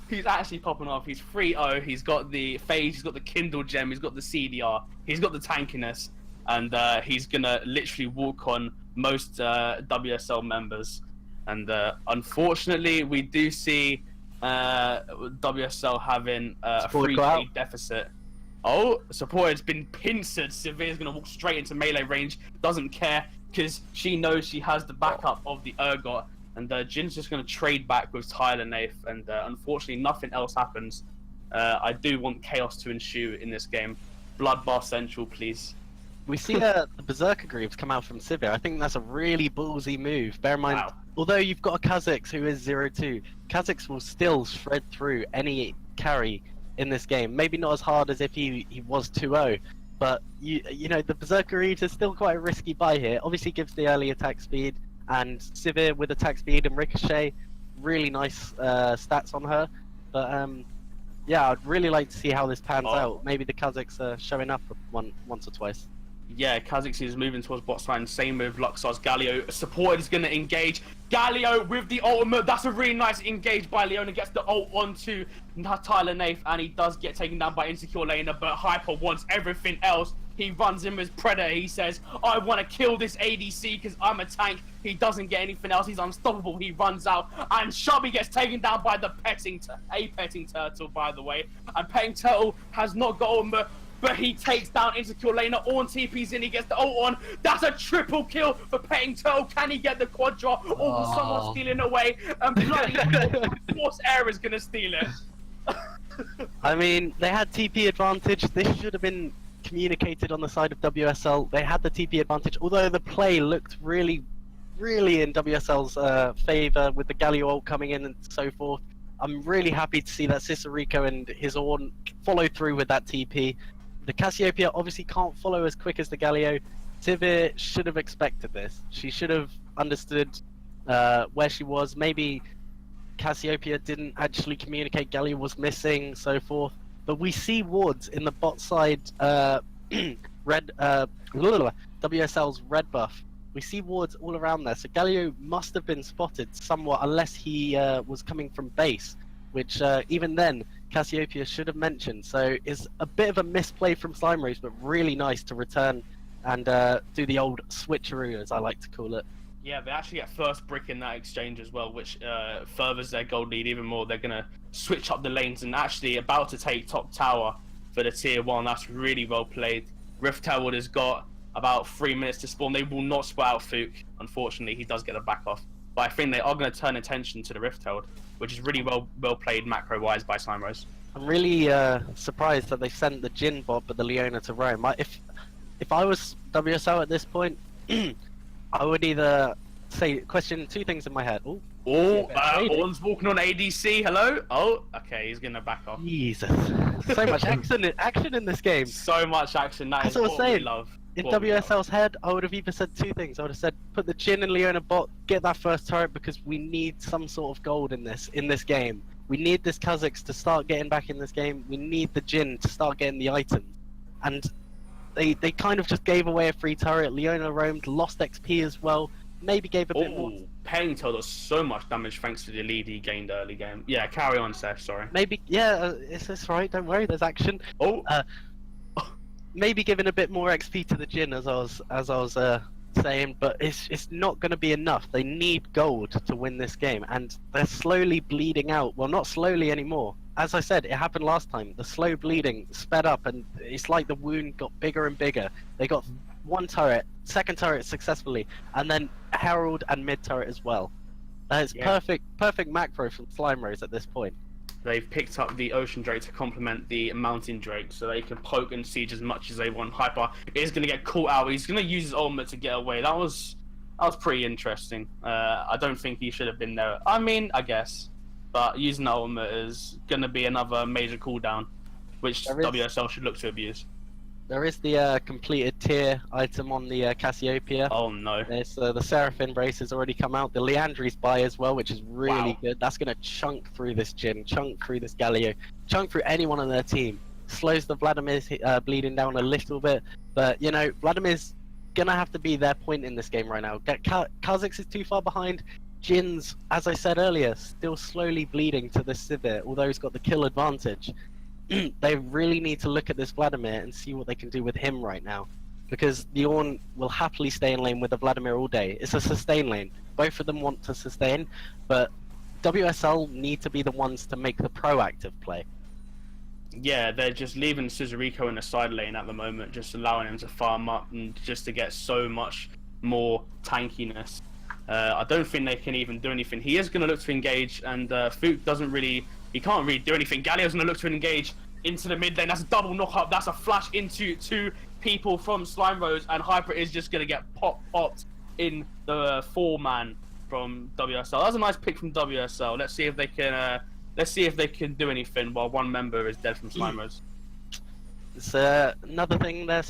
He's actually popping off. He's 3-0. He's got the phase, he's got the Kindle gem, he's got the CDR, he's got the tankiness, and he's gonna literally walk on most WSL members. And unfortunately, we do see WSL having a 3K deficit. Oh, support has been pincered. Severe's going to walk straight into melee range. Doesn't care because she knows she has the backup of the Urgot. And Jin's just going to trade back with Tyler Nath. And unfortunately, nothing else happens. I do want chaos to ensue in this game. Bloodbath Central, please. We see the Berserker Greaves come out from Sivir. I think that's a really ballsy move. Bear in mind, although you've got a Kazakhs who is 0-2, Kazakhs will still shred through any carry in this game. Maybe not as hard as if he was 2-0, but you know, the Berserker Greaves is still quite a risky buy here. Obviously gives the early attack speed, and Sivir with attack speed and Ricochet, really nice stats on her. But yeah, I'd really like to see how this pans out. Maybe the Kazakhs are showing up once or twice. Yeah, Kazakhs is moving towards bot side. Same with Luxor's Galio. Supported is going to engage. Galio with the ultimate. That's a really nice engage by Leona. Gets the ult onto Tyler Nath, and he does get taken down by Insecure Laner, but Hyper wants everything else. He runs in with Predator. He says, I want to kill this ADC because I'm a tank. He doesn't get anything else. He's unstoppable. He runs out. And Shubby gets taken down by the petting turtle, by the way. And petting turtle has not got ultimate, but he takes down Insecure Laner. Ornn TP's in, he gets the ult on. That's a triple kill for Petting Turtle. Can he get the quadra? Or someone stealing away? And bloody Force Air is going to steal it. I mean, they had TP advantage. This should have been communicated on the side of WSL. They had the TP advantage, although the play looked really in WSL's favour with the Galio ult coming in and so forth. I'm really happy to see that Cicerico and his Ornn follow through with that TP. The Cassiopeia obviously can't follow as quick as the Galio. Sivir should have expected this. She should have understood where she was. Maybe Cassiopeia didn't actually communicate Galio was missing, so forth. But we see wards in the bot side WSL's red buff. We see wards all around there. So Galio must have been spotted somewhat, unless he was coming from base, which even then Cassiopeia should have mentioned. So it's a bit of a misplay from Slime Rose, but really nice to return and do the old switcheroo, as I like to call it. Yeah, they actually get first brick in that exchange as well, which furthers their gold lead even more. They're going to switch up the lanes and actually about to take top tower for the tier 1. That's really well played. Rift Herald has got about 3 minutes to spawn. They will not spot out Fook. Unfortunately, he does get a back off. But I think they are going to turn attention to the Rift Herald, which is really well played macro-wise by Slime Rose. I'm really surprised that they sent the Jhin bot but the Leona to roam. If I was WSL at this point, I would either question two things in my head. Ornn's walking on ADC. Hello? Oh, okay, he's gonna back off. Jesus. So much action in this game. So much action. That's what we love. In WSL's head, I would have either said two things. I would have said, put the Jhin and Leona bot, get that first turret because we need some sort of gold in this game. We need this Kazakhs to start getting back in this game. We need the Jhin to start getting the items. And they kind of just gave away a free turret. Leona roamed, lost XP as well. Maybe gave a bit more. Petting Turtle does so much damage thanks to the lead he gained early game. Yeah, carry on, Seth, sorry. Maybe, it's right, don't worry, there's action. Maybe giving a bit more XP to the Jhin, as I was saying, but it's not going to be enough. They need gold to win this game, and they're slowly bleeding out. Well, not slowly anymore. As I said, it happened last time. The slow bleeding sped up, and it's like the wound got bigger and bigger. They got one turret, second turret successfully, and then Herald and mid turret as well. It's perfect macro from Slime Rose at this point. They've picked up the Ocean Drake to complement the Mountain Drake, so they can poke and siege as much as they want. Hyper is going to get caught out. He's going to use his ultimate to get away. That was pretty interesting. I don't think he should have been there. I mean, I guess. But using the ultimate is going to be another major cooldown. which There is- WSL should look to abuse. There is the completed tier item on the Cassiopeia. Oh no. There's the Seraphim brace has already come out. The Leandri's buy as well, which is really Wow. good. That's going to chunk through this Jin, chunk through this Galio, chunk through anyone on their team. Slows the Vladimir's bleeding down a little bit, but you know Vladimir's gonna have to be their point in this game right now. Kha'Zix is too far behind. Jin's, as I said earlier, still slowly bleeding to the Sivir, although he's got the kill advantage. They really need to look at this Vladimir and see what they can do with him right now, because the Ornn will happily stay in lane with the Vladimir all day. It's a sustain lane. Both of them want to sustain, but WSL need to be the ones to make the proactive play. Yeah, they're just leaving Scissorico in the side lane at the moment, just allowing him to farm up and just to get so much more tankiness. I don't think they can even do anything. He is going to look to engage, and Fook doesn't really... He can't really do anything. Galio's going to look to engage into the mid lane. That's a double knock-up. That's a flash into 2 people from Slime Rose, and Hyper is just going to get popped in the 4-man from WSL. That's a nice pick from WSL. Let's see if they can... Let's see if they can do anything while 1 member is dead from Slime Rose. It's another thing, they're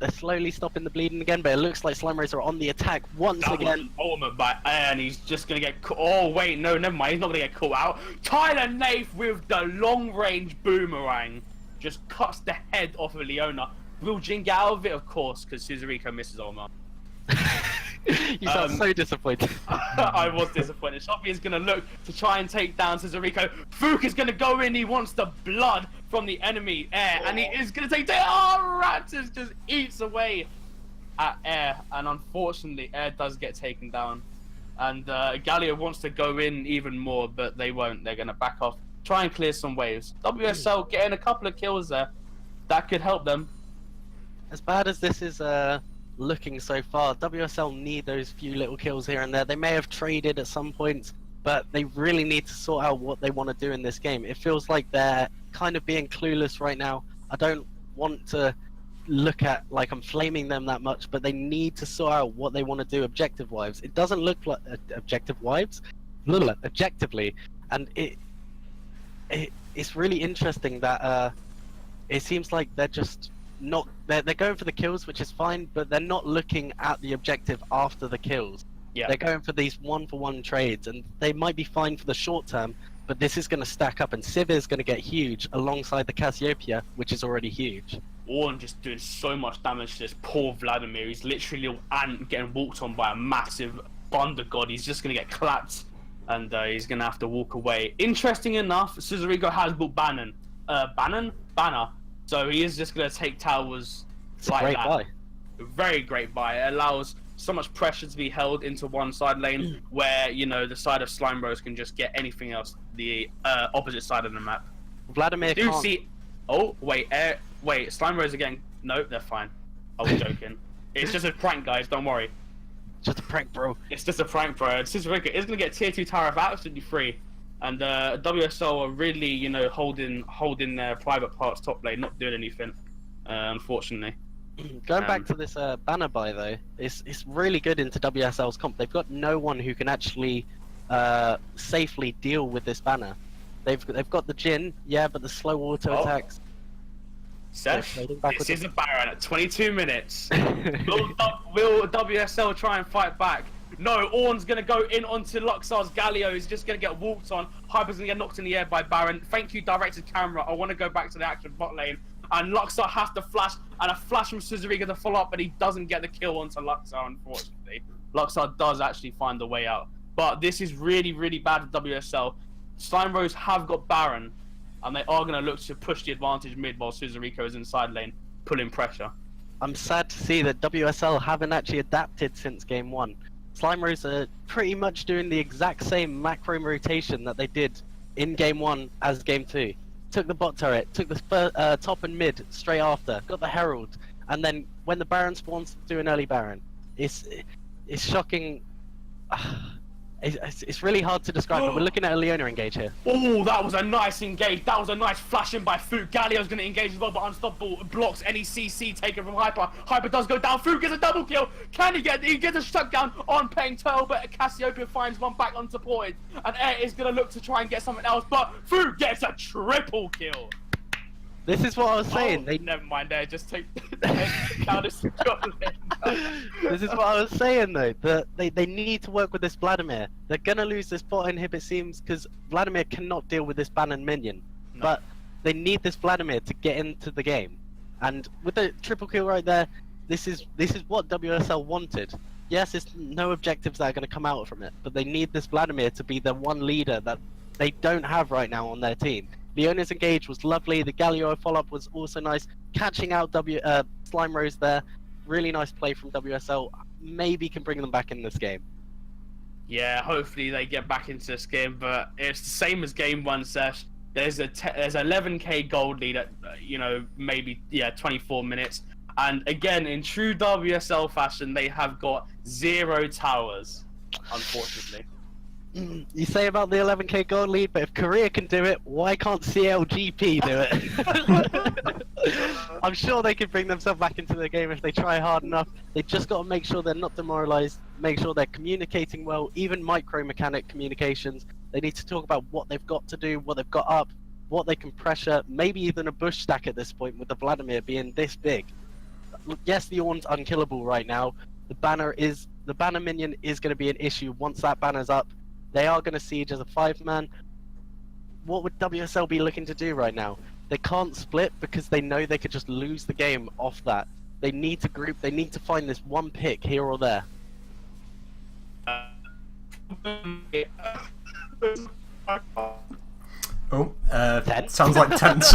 slowly stopping the bleeding again, but it looks like Slime Rose are on the attack once That again. was ultimate by Air, and he's just going to get caught. Oh, wait, no, never mind. He's not going to get caught out. Tyler Nath with the long-range boomerang just cuts the head off of Leona. Will Jin get out of it? Of course, because Scissorico misses Ulma. You sound so disappointed. I was disappointed. Shoppy is going to look to try and take down Scissorico. Fook is going to go in. He wants the blood from the enemy Air, and he is going to take down. Oh, Raptors just eats away at Air, and unfortunately, Air does get taken down. And Galio wants to go in even more, but they won't. They're going to back off, try and clear some waves. WSL getting a couple of kills there. That could help them. As bad as this is looking so far, WSL need those few little kills here and there. They may have traded at some points, but they really need to sort out what they want to do in this game. It feels like they're kind of being clueless right now. I don't want to look at like I'm flaming them that much, but they need to sort out what they want to do objective-wise. It doesn't look like objectively, and it's really interesting that it seems like they're just not they're going for the kills, which is fine, but they're not looking at the objective after the kills. Yeah. They're going for these 1-for-1 trades, and they might be fine for the short term, but this is going to stack up, and Civ is going to get huge alongside the Cassiopeia, which is already huge. Ornn just doing so much damage to this poor Vladimir. He's literally an ant getting walked on by a massive Thunder God. He's just going to get clapped, and he's going to have to walk away. Interesting enough, Scissorico has bought Banner. So he is just going to take towers like that. Buy. Very great buy. It allows so much pressure to be held into one side lane where, you know, the side of Slime Rose can just get anything else, the opposite side of the map. Vladimir Do can't... see... Oh, wait, Slime Rose again. No, they're fine. I was joking. It's just a prank, guys, don't worry. Just a prank, bro. It's just a prank, bro. Scissorico is going to get tier 2 tower for absolutely free. And WSL are really, you know, holding their private parts top lane, not doing anything, unfortunately. Going back to this banner buy though, it's really good into WSL's comp. They've got no one who can actually safely deal with this banner. They've got the Jin, yeah, but the slow auto attacks. Seth, this is a Baron at 22 minutes. Will WSL try and fight back? No, Ornn's going to go in onto Luxar's Galio. He's just going to get walked on. Hyper's going to get knocked in the air by Baron. Thank you, directed camera. I want to go back to the action bot lane. And Luxar has to flash, and a flash from Scissorico to follow up, but he doesn't get the kill onto Luxar, unfortunately. Luxar does actually find the way out. But this is really, really bad for WSL. Slime Rose have got Baron, and they are going to look to push the advantage mid while Scissorico is inside lane, pulling pressure. I'm sad to see that WSL haven't actually adapted since game 1. Slime Rose are pretty much doing the exact same macro rotation that they did in game 1 as game 2. Took the bot turret, took the top and mid straight after, got the Herald, and then when the Baron spawns, do an early Baron. It's shocking. It's really hard to describe, but we're looking at a Leona engage here. Oh, that was a nice engage. That was a nice flash in by Fook. Galio's going to engage as well, but Unstoppable blocks any CC taken from Hyper. Hyper does go down. Fook gets a double kill. Can he get a shutdown on Paying Turtle, but Cassiopeia finds one back unsupported. And Air is going to look to try and get something else, but Fook gets a triple kill. This is what I was saying. Oh, never mind there, just take down Scotland. This is what I was saying though. That they need to work with this Vladimir. They're gonna lose this bot inhib, it seems, because Vladimir cannot deal with this Bannon minion. No. But they need this Vladimir to get into the game. And with the triple kill right there, this is what WSL wanted. Yes, it's no objectives that are going to come out from it, but they need this Vladimir to be the one leader that they don't have right now on their team. Leona's engage was lovely. The Galio follow-up was also nice. Catching out Slime Rose there, really nice play from WSL. Maybe can bring them back in this game. Yeah, hopefully they get back into this game, but it's the same as game one, Sesh. There's 11k gold lead at maybe 24 minutes, and again in true WSL fashion, they have got 0 towers, unfortunately. You say about the 11k gold lead, but if Korea can do it, why can't CLGP do it? I'm sure they can bring themselves back into the game if they try hard enough. They just got to make sure they're not demoralized, make sure they're communicating well, even micro-mechanic communications. They need to talk about what they've got to do, what they've got up, what they can pressure, maybe even a bush stack at this point with the Vladimir being this big. Yes, the Ornn's unkillable right now. The banner minion is going to be an issue once that banner's up. They are going to siege as a 5-man. What would WSL be looking to do right now? They can't split because they know they could just lose the game off that. They need to group, they need to find this one pick here or there. Sounds like Tent's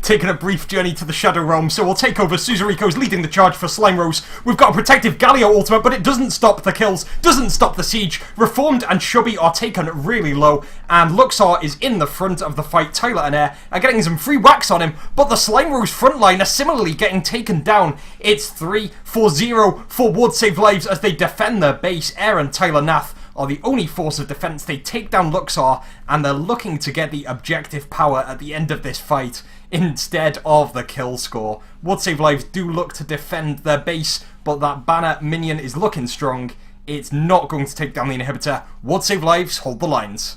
taking a brief journey to the Shadow Realm, so we'll take over. Suzeraiko's leading the charge for Slime Rose. We've got a protective Galio ultimate, but it doesn't stop the kills, doesn't stop the siege. Reformed and Shubby are taken really low, and Luxor is in the front of the fight. Tyler and Air are getting some free whacks on him, but the Slime Rose front line are similarly getting taken down. It's 3-4-0 for Ward Save Lives as they defend their base. Air and Tyler Nath are the only force of defense. They take down Luxor, and they're looking to get the objective power at the end of this fight instead of the kill score. Would Save Lives do look to defend their base, but that banner minion is looking strong. It's not going to take down the inhibitor. Would Save Lives hold the lines.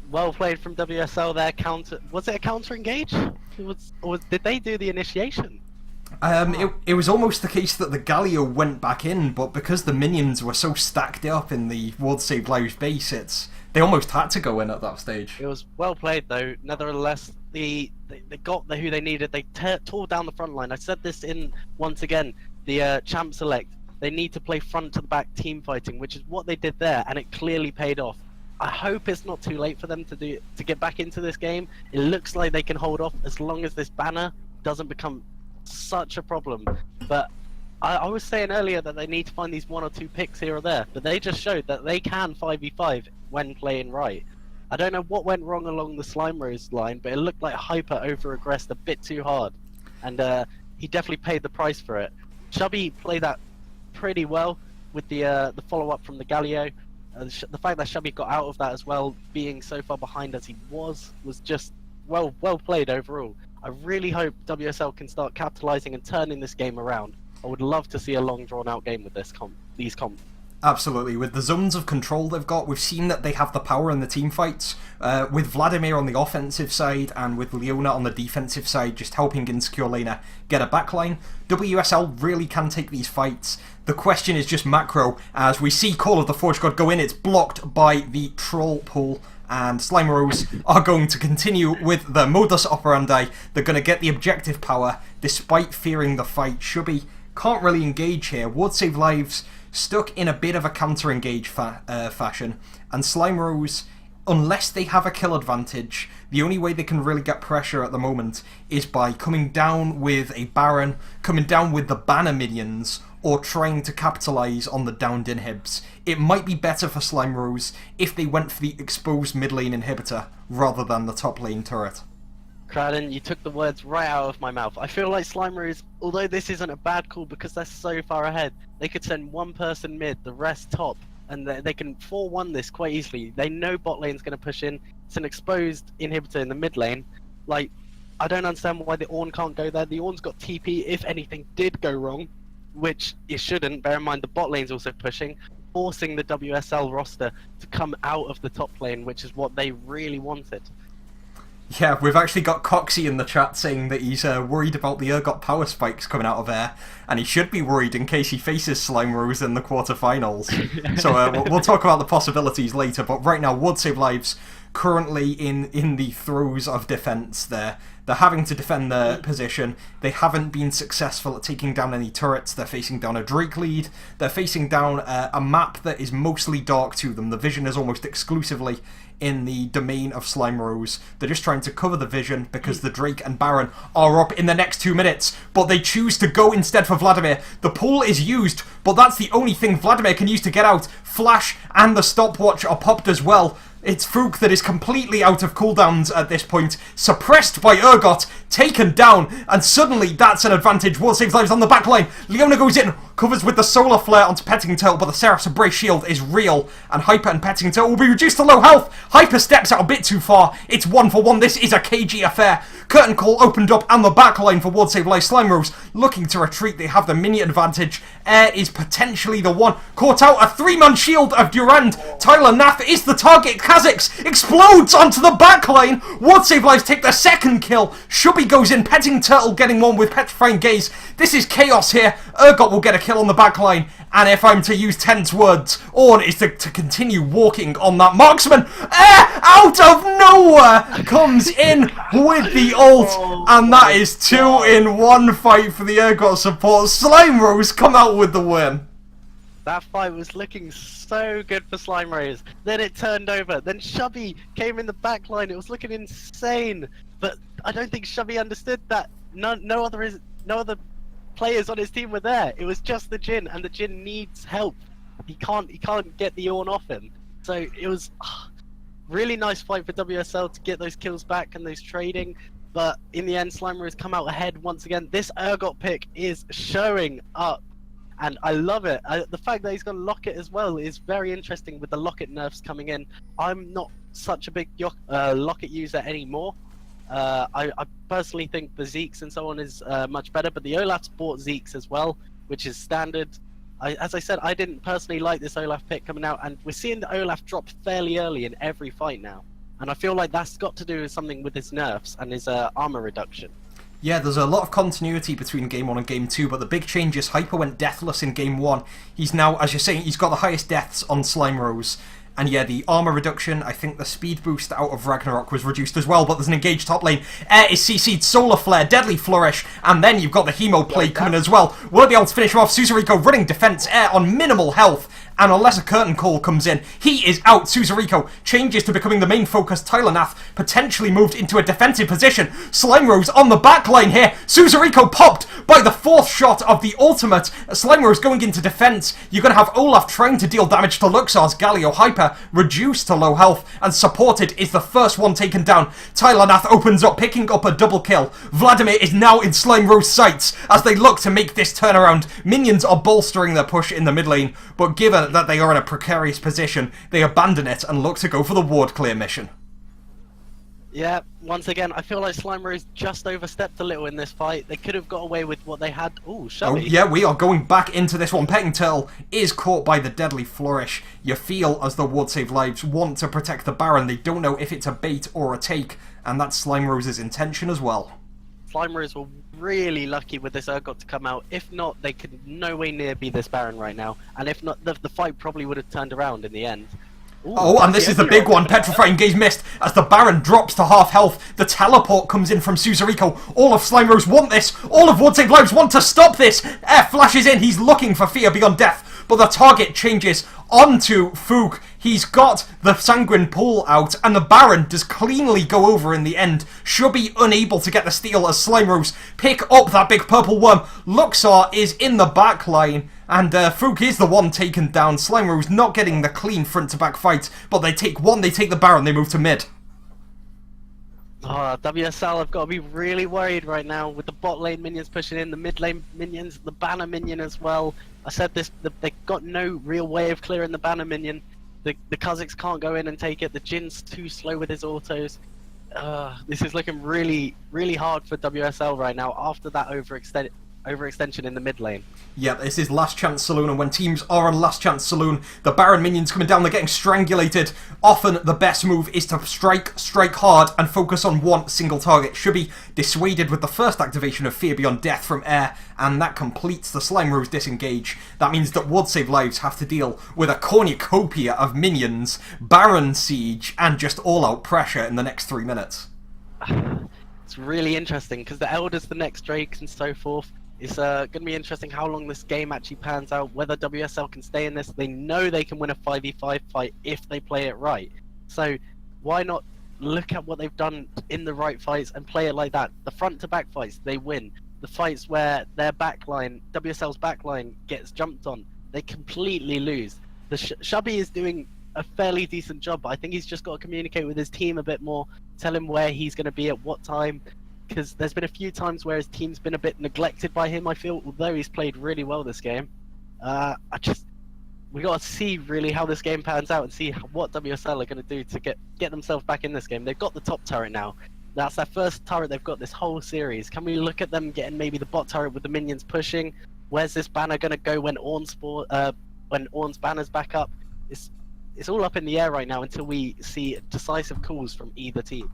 Well played from WSL there. Was it a counter engage? Or did they do the initiation? It was almost the case that the Galio went back in, but because the minions were so stacked up in the World Save Lives base, they almost had to go in at that stage. It was well played though. Nevertheless, they got who they needed. They tore down the front line. I said this in, once again, the champ select. They need to play front to the back team fighting, which is what they did there, and it clearly paid off. I hope it's not too late for them to get back into this game. It looks like they can hold off as long as this banner doesn't become such a problem. But I was saying earlier that they need to find these 1 or 2 picks here or there, but they just showed that they can 5v5 when playing right. I don't know what went wrong along the Slime Rose line, but it looked like Hyper over-aggressed a bit too hard, and he definitely paid the price for it. Chubby played that pretty well with the follow-up from the Galio. The fact that Chubby got out of that as well, being so far behind as he was just well played overall. I really hope WSL can start capitalizing and turning this game around. I would love to see a long drawn-out game with these comps. Absolutely. With the zones of control they've got, we've seen that they have the power in the team fights. With Vladimir on the offensive side and with Leona on the defensive side, just helping Insecure Laner get a backline, WSL really can take these fights. The question is just macro. As we see Call of the Forge God go in, it's blocked by the Troll Pool, and Slime Rose are going to continue with the modus operandi. They're going to get the objective power despite fearing the fight. Shubby can't really engage here. Would Save Lives stuck in a bit of a counter-engage fashion, and Slime Rose, unless they have a kill advantage, the only way they can really get pressure at the moment is by coming down with a Baron, coming down with the banner minions, or trying to capitalise on the downed inhibs. It might be better for Slime Rose if they went for the exposed mid lane inhibitor rather than the top lane turret. Kraden, you took the words right out of my mouth. I feel like Slime Rose, although this isn't a bad call because they're so far ahead, they could send one person mid, the rest top, and they can 4-1 this quite easily. They know bot lane's going to push in. It's an exposed inhibitor in the mid lane. Like, I don't understand why the Ornn can't go there. The Ornn's got TP if anything did go wrong, which it shouldn't. Bear in mind the bot lane's also pushing, forcing the WSL roster to come out of the top lane, which is what they really wanted. Yeah, we've actually got Coxie in the chat saying that he's worried about the Urgot power spikes coming out of air, and he should be worried in case he faces Slime Rose in the quarterfinals. So we'll talk about the possibilities later, but right now, Wood Save Lives currently in the throes of defense there. They're having to defend their position. They haven't been successful at taking down any turrets. They're facing down a Drake lead. They're facing down a map that is mostly dark to them. The vision is almost exclusively in the domain of Slime Rose. They're just trying to cover the vision because the Drake and Baron are up in the next 2 minutes, but they choose to go instead for Vladimir. The pull is used, but that's the only thing Vladimir can use to get out. Flash and the stopwatch are popped as well. It's Fook that is completely out of cooldowns at this point, suppressed by Urgot, taken down, and suddenly that's an advantage. World saves lives on the back line. Leona goes in, covers with the solar flare onto Petting Turtle, but the Seraph's Embrace shield is real, and Hyper and Petting Turtle will be reduced to low health. Hyper steps out a bit too far. It's 1-for-1. This is a KG affair. Curtain Call opened up on the back line for World Save Lives. Slime Rose looking to retreat. They have the minion advantage. Air is potentially the one. Caught out a 3-man shield of Durand. Tyler Nath is the target. Kha'Zix explodes onto the back line. World Save Lives take their second kill. Shubby goes in. Petting Turtle getting one with Petrifying Gaze. This is chaos here. Urgot will get a kill on the back line. And if I'm to use Ten's words, Ornn is to continue walking on that marksman. Air out of nowhere comes in with the ult. And that is 2-in-1 fight for the Urgot support. Slime Rose come out with the win. That fight was looking so good for Slime Rose. Then it turned over. Then Shubby came in the back line. It was looking insane. But I don't think Shubby understood that no other players on his team were there. It was just the Jhin, and the Jhin needs help. He can't get the Ornn off him. So it was really nice fight for WSL to get those kills back and those trading. But in the end, Slimer has come out ahead once again. This Urgot pick is showing up, and I love it. The fact that he's got Locket as well is very interesting with the Locket nerfs coming in. I'm not such a big Locket user anymore. I personally think the Zeeks and so on is much better, but the Olaf's bought Zeeks as well, which is standard. As I said, I didn't personally like this Olaf pick coming out, and we're seeing the Olaf drop fairly early in every fight now. And I feel like that's got to do with something with his nerfs and his armor reduction. Yeah, there's a lot of continuity between Game 1 and Game 2, but the big change is Hyper went deathless in Game 1. He's now, as you're saying, he's got the highest deaths on Slime Rose. And yeah, the armor reduction, I think the speed boost out of Ragnarok was reduced as well, but there's an engaged top lane. Air is CC'd, Solar Flare, Deadly Flourish, and then you've got the Hemo play coming as well. Will they be able to finish him off? Suzeraco running defense, Air on minimal health, and unless a curtain call comes in, he is out. Suzeraco changes to becoming the main focus. Tyler Nath potentially moved into a defensive position. Slime Rose on the back line here. Suzeraco popped by the 4th shot of the ultimate. Slime Rose going into defense. You're going to have Olaf trying to deal damage to Luxar's Galio. Hyper reduced to low health, and Supported is the first one taken down. Tyler Nath opens up, picking up a double kill. Vladimir is now in Slime Rose sights as they look to make this turnaround. Minions are bolstering their push in the mid lane, but given that they are in a precarious position, they abandon it and look to go for the ward clear mission. Yeah, once again, I feel like Slime Rose just overstepped a little in this fight. They could have got away with what they had. Ooh, Shubby. Oh, yeah, we are going back into this one. Petting Turtle is caught by the Deadly Flourish. You feel, as the Ward Save Lives want to protect the Baron, they don't know if it's a bait or a take, and that's Slime Rose's intention as well. Slime Rose were really lucky with this Urgot to come out. If not, they could no way near be this Baron right now. And if not, the fight probably would have turned around in the end. Ooh, oh, and this is the big one. Petrifying Gaze missed as the Baron drops to half health. The teleport comes in from Suzeraco. All of Slime Rose want this. All of Wood Save Lives want to stop this. Air flashes in. He's looking for Fear Beyond Death, but the target changes onto Fook. He's got the Sanguine pull out, and the Baron does cleanly go over in the end. Shubby unable to get the steal as Slime Rose pick up that big purple worm. Luxar is in the back line, and Fook is the one taken down. Slime Rose not getting the clean front to back fight, but they take one, they take the Baron, they move to mid. WSL have got to be really worried right now with the bot lane minions pushing in, the mid lane minions, the banner minion as well. I said this, they've got no real way of clearing the banner minion. The Kha'Zix can't go in and take it. The Jin's too slow with his autos. This is looking really, really hard for WSL right now after that overextension in the mid lane. Yeah, this is Last Chance Saloon, and when teams are on Last Chance Saloon, the Baron minions coming down, they're getting strangulated. Often the best move is to strike hard, and focus on one single target. Should be dissuaded with the first activation of Fear Beyond Death from Air, and that completes the Slime Rose disengage. That means that Ward Save Lives have to deal with a cornucopia of minions, Baron Siege, and just all-out pressure in the next 3 minutes. It's really interesting, because the Elders, the next Drakes, and so forth. It's going to be interesting how long this game actually pans out, whether WSL can stay in this. They know they can win a 5v5 fight if they play it right. So why not look at what they've done in the right fights and play it like that? The front-to-back fights, they win. The fights where their backline, WSL's backline, gets jumped on, they completely lose. The Shubby is doing a fairly decent job, but I think he's just got to communicate with his team a bit more, tell him where he's going to be at what time. Because there's been a few times where his team's been a bit neglected by him, I feel, although he's played really well this game. We got to see really how this game pans out and see what WSL are going to do to get themselves back in this game. They've got the top turret now. That's their first turret they've got this whole series. Can we look at them getting maybe the bot turret with the minions pushing? Where's this banner going to go when Ornn's banner's back up? It's all up in the air right now until we see decisive calls from either team.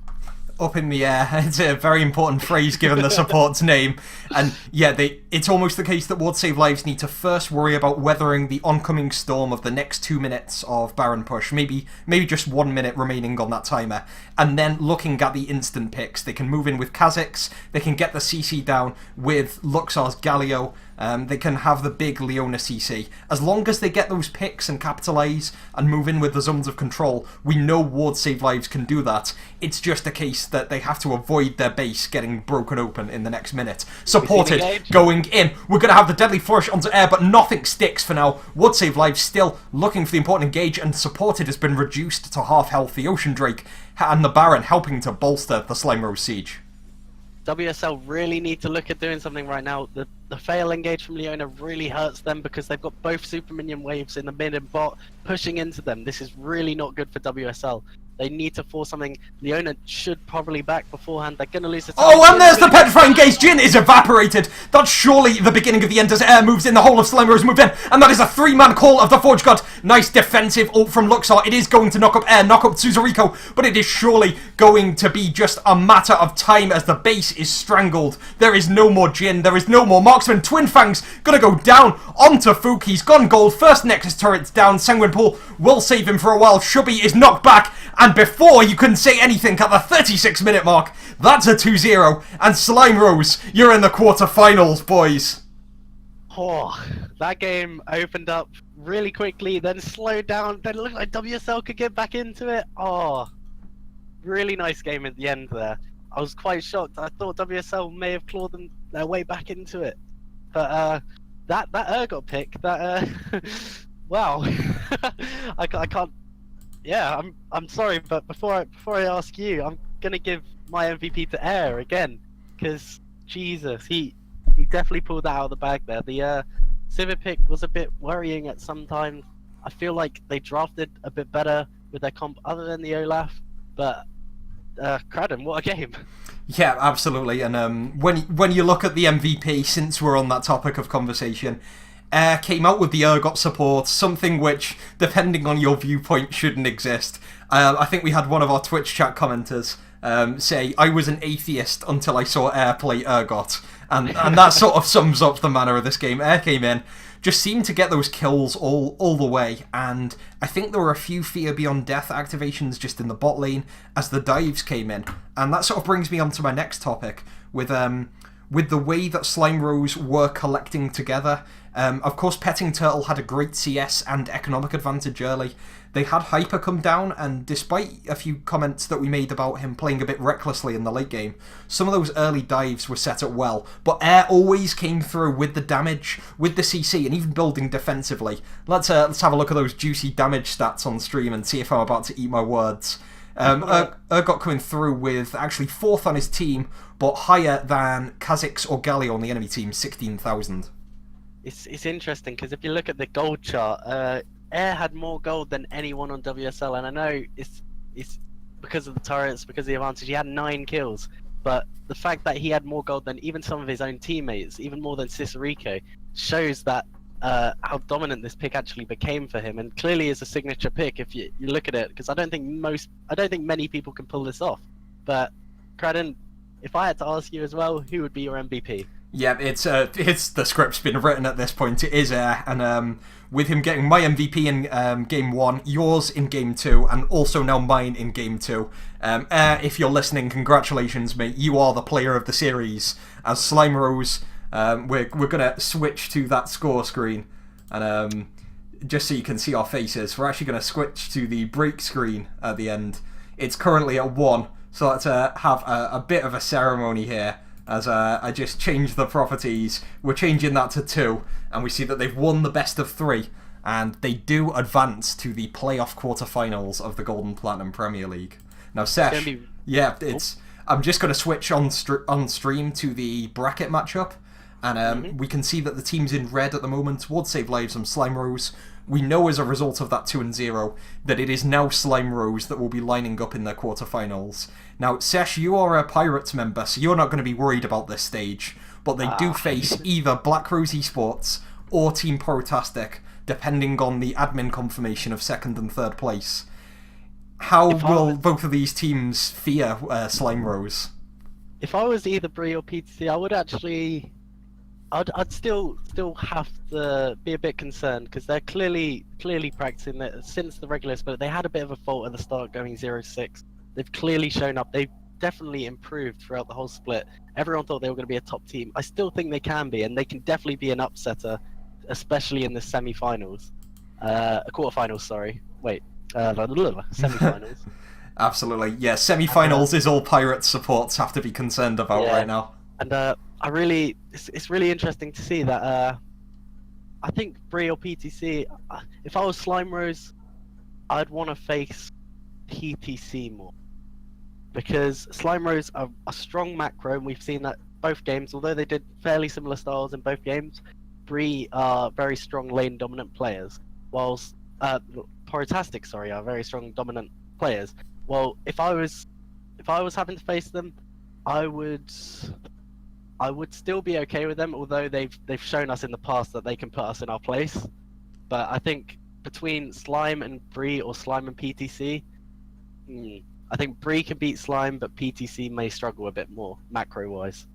Up in the air. It's a very important phrase given the support's name. And yeah, it's almost the case that Ward Save Lives need to first worry about weathering the oncoming storm of the next 2 minutes of Baron push. Maybe just 1 minute remaining on that timer. And then looking at the instant picks. They can move in with Kha'Zix. They can get the CC down with Luxor's Galio. They can have the big Leona CC. As long as they get those picks and capitalise and move in with the zones of control, we know Ward Save Lives can do that. It's just a case that they have to avoid their base getting broken open in the next minute. Supported, going in. We're going to have the Deadly Flourish onto Air, but nothing sticks for now. Ward Save Lives still looking for the important engage, and Supported has been reduced to half health. The Ocean Drake and the Baron helping to bolster the Slime Rose siege. WSL really need to look at doing something right now. The fail engage from Leona really hurts them because they've got both super minion waves in the mid and bot pushing into them. This is really not good for WSL. They need to force something. Leona should probably back beforehand. They're going to lose the time. Oh, and there's the Petrifying Gaze. Jhin is evaporated. That's surely the beginning of the end as Air moves in. The whole of Slime Rose moved in. And that is a 3-man call of the Forge God. Nice defensive ult from Luxor. It is going to knock up Air, knock up Suzeraiko. But it is surely going to be just a matter of time as the base is strangled. There is no more Jhin. There is no more Marksman. Twin Fangs going to go down onto Fook. He's gone gold. First Nexus turret's down. Sanguine Pool will save him for a while. Shubby is knocked back. And before you can say anything at the 36-minute mark, that's a 2-0. And Slime Rose, you're in the quarterfinals, boys. Oh, that game opened up really quickly, then slowed down. Then it looked like WSL could get back into it. Oh, really nice game at the end there. I was quite shocked. I thought WSL may have clawed their way back into it. But that Urgot pick, wow. I can't. Yeah, I'm sorry, but before I ask you, I'm gonna give my MVP to Air again, because Jesus, he definitely pulled that out of the bag there. The Civic pick was a bit worrying at some times. I feel like they drafted a bit better with their comp other than the Olaf, but Cradden, what a game! Yeah, absolutely. And when you look at the MVP, since we're on that topic of conversation, Air came out with the Urgot support, something which, depending on your viewpoint, shouldn't exist. I think we had one of our Twitch chat commenters say, I was an atheist until I saw Air play Urgot. And that sort of sums up the manner of this game. Air came in, just seemed to get those kills all the way, and I think there were a few Fear Beyond Death activations just in the bot lane as the dives came in. And that sort of brings me on to my next topic, with the way that Slime Rose were collecting together. Of course, Petting Turtle had a great CS and economic advantage early. They had Hyper come down, and despite a few comments that we made about him playing a bit recklessly in the late game, some of those early dives were set up well. But Air always came through with the damage, with the CC, and even building defensively. Let's have a look at those juicy damage stats on stream and see if I'm about to eat my words. Urgot coming through with actually 4th on his team, but higher than Kha'Zix or Galio on the enemy team, 16,000. It's interesting because if you look at the gold chart, Air had more gold than anyone on WSL, and I know it's because of the turrets, because of the advantage. He had 9 kills, but the fact that he had more gold than even some of his own teammates, even more than Cicericco, shows that how dominant this pick actually became for him, and clearly is a signature pick if you look at it. Because I don't think many people can pull this off. But Cradden, if I had to ask you as well, who would be your MVP? Yeah, it's the script's been written at this point. It is Air, and with him getting my MVP in game 1, yours in game 2, and also now mine in game 2. Air, if you're listening, congratulations, mate. You are the player of the series. As Slime Rose, we're gonna switch to that score screen, and just so you can see our faces, we're actually gonna switch to the break screen at the end. It's currently at 1, so let's have a bit of a ceremony here. As I just changed the properties, we're changing that to 2, and we see that they've won the best of 3, and they do advance to the playoff quarterfinals of the Golden Platinum Premier League. Now, Sesh, I'm just going to switch on stream to the bracket matchup, and we can see that the teams in red at the moment would Save Lives and Slime Rose. We know as a result of that 2-0 that it is now Slime Rose that will be lining up in their quarterfinals. Now, Sesh, you are a Pirates member, so you're not going to be worried about this stage, but they do face either Black Rose Esports or Team Protastic, depending on the admin confirmation of 2nd and 3rd place. How will both of these teams fear Slime Rose? If I was either Bree or PTC, I would actually... I'd still have to be a bit concerned, because they're clearly practicing it since the regular split. They had a bit of a fault at the start going 0-6. They've clearly shown up. They've definitely improved throughout the whole split. Everyone thought they were going to be a top team. I still think they can be, and they can definitely be an upsetter, especially in the semi-finals. Quarterfinals, sorry. Wait, semi-finals. Absolutely, yeah. Semi-finals is all Pirates supports have to be concerned about right now. And it's really interesting to see that. I think Bree or PTC. If I was Slime Rose, I'd want to face PTC more, because Slime Rose are a strong macro, and we've seen that both games. Although they did fairly similar styles in both games, Bree are very strong lane dominant players, whilst Porotastic, are very strong dominant players. Well, if I was having to face them, I would still be okay with them, although they've shown us in the past that they can put us in our place. But I think between Slime and Bree, or Slime and PTC, I think Bree can beat Slime, but PTC may struggle a bit more macro-wise.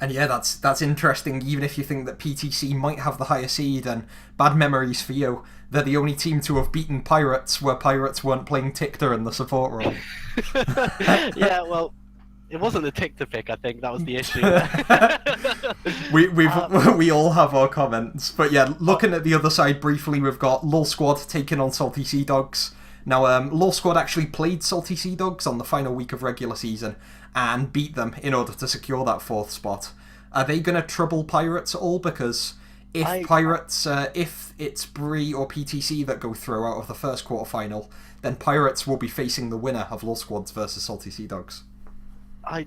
And yeah, that's interesting. Even if you think that PTC might have the higher seed, and bad memories for you, they're the only team to have beaten Pirates where Pirates weren't playing Tictor in the support role. Yeah, well, it wasn't the Tictor pick. I think that was the issue. we all have our comments, but yeah, looking at the other side briefly, we've got LoL Squad taking on Salty Sea Dogs. Now, LoL Squad actually played Salty Sea Dogs on the final week of regular season and beat them in order to secure that 4th spot. Are they going to trouble Pirates at all? Because if it's Bree or PTC that go through out of the first quarterfinal, then Pirates will be facing the winner of LoL Squads versus Salty Sea Dogs. I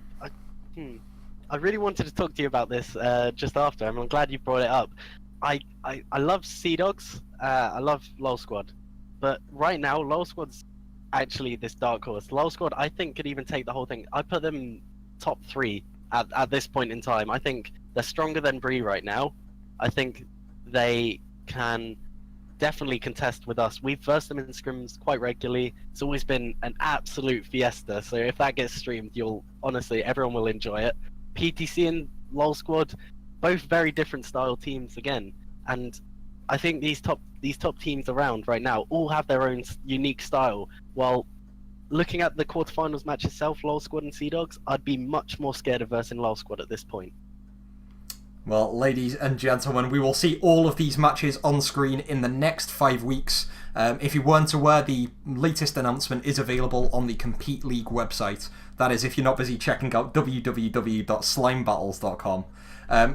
really wanted to talk to you about this just after. I'm glad you brought it up. I love Sea Dogs. I love LoL Squad. But right now, LoL Squad's actually this dark horse. LoL Squad, I think, could even take the whole thing. I put them top 3 at this point in time. I think they're stronger than Bree right now. I think they can definitely contest with us. We've versed them in scrims quite regularly. It's always been an absolute fiesta. So if that gets streamed, everyone will enjoy it. PTC and LoL Squad, both very different style teams again. And I think these top teams around right now all have their own unique style. While looking at the quarterfinals match itself, LoL Squad and Sea Dogs, I'd be much more scared of versing LoL Squad at this point. Well, ladies and gentlemen, we will see all of these matches on screen in the next 5 weeks. If you weren't aware, the latest announcement is available on the Compete League website. That is, if you're not busy checking out www.slimebattles.com.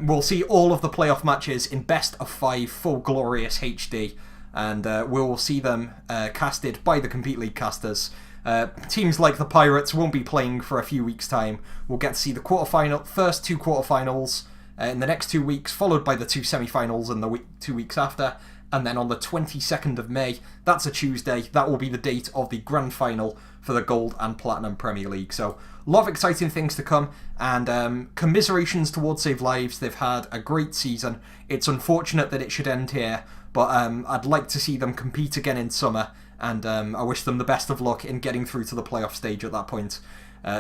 We'll see all of the playoff matches in best of 5 full glorious HD, and we'll see them casted by the Compete League casters. Teams like the Pirates won't be playing for a few weeks' time. We'll get to see the first 2 quarterfinals in the next 2 weeks, followed by the 2 semi-finals in the 2 weeks after, And then on the 22nd of May, that's a Tuesday, that will be the date of the grand final for the Gold and Platinum Premier League. So a lot of exciting things to come, and commiserations towards Save Lives. They've had a great season. It's unfortunate that it should end here, but I'd like to see them compete again in summer, and I wish them the best of luck in getting through to the playoff stage at that point.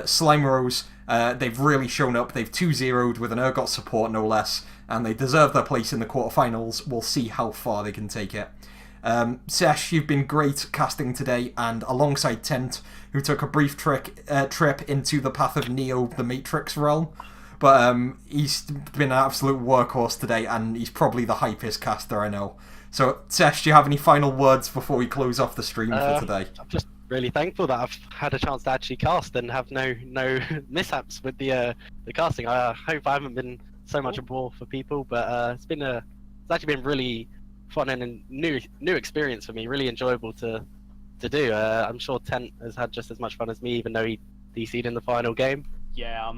Slime Rose, they've really shown up. They've 2-0'd with an Urgot support, no less, and they deserve their place in the quarterfinals. We'll see how far they can take it. Sesh, you've been great casting today, and alongside Tent, who took a brief trip into the path of Neo, the Matrix realm. But he's been an absolute workhorse today, and he's probably the hypest caster I know. So, Sesh, do you have any final words before we close off the stream for today? I'm just really thankful that I've had a chance to actually cast and have no mishaps with the casting. I hope I haven't been so much a bore for people, but it's actually been really fun and a new experience for me. Really enjoyable to do. I'm sure Tent has had just as much fun as me, even though he DC'd in the final game. Yeah,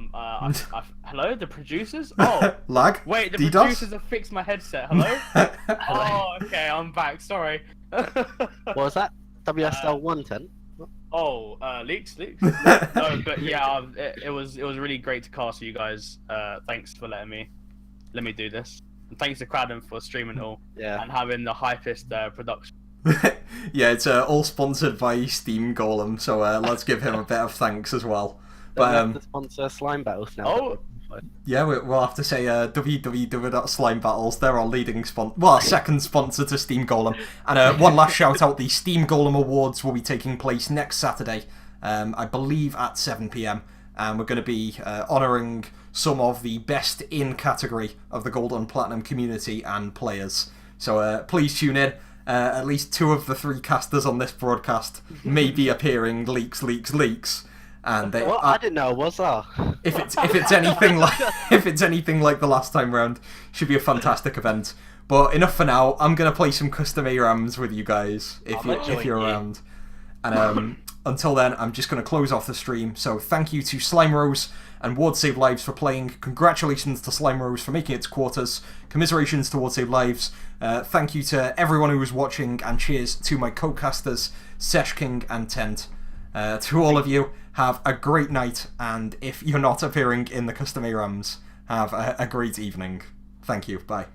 hello, the producers? Oh, lag? Wait, the DDoS? Producers have fixed my headset. Hello? Oh, okay, I'm back. Sorry. What was that? WSL 110? Oh, leaks. No, but yeah, it was really great to cast for you guys. Thanks for letting me do this. And thanks to Cradden for streaming it all. Yeah. And having the hypest production. Yeah, it's all sponsored by Steam Golem, so let's give him a bit of thanks as well. But the sponsor Slime Battles now. Oh. Yeah, we'll have to say www.slimebattles. They're our leading sponsor, well, our second sponsor to Steam Golem. And one last shout out: the Steam Golem Awards will be taking place next Saturday, I believe at 7 p.m. And we're going to be honouring some of the best in category of the Gold and Platinum community and players. So please tune in. At least 2 of the 3 casters on this broadcast may be appearing. Leaks. And they, I didn't know it was that. If it's anything like the last time round, should be a fantastic event. But enough for now. I'm gonna play some custom ARAMs with you guys if you're around. And until then, I'm just gonna close off the stream. So thank you to Slime Rose and Ward Save Lives for playing. Congratulations to Slime Rose for making it to quarters. Commiserations to Ward Save Lives. Thank you to everyone who was watching, and cheers to my co-casters Sesh King and Tent. To all of you, have a great night, and if you're not appearing in the custom ARAMs, have a great evening. Thank you. Bye.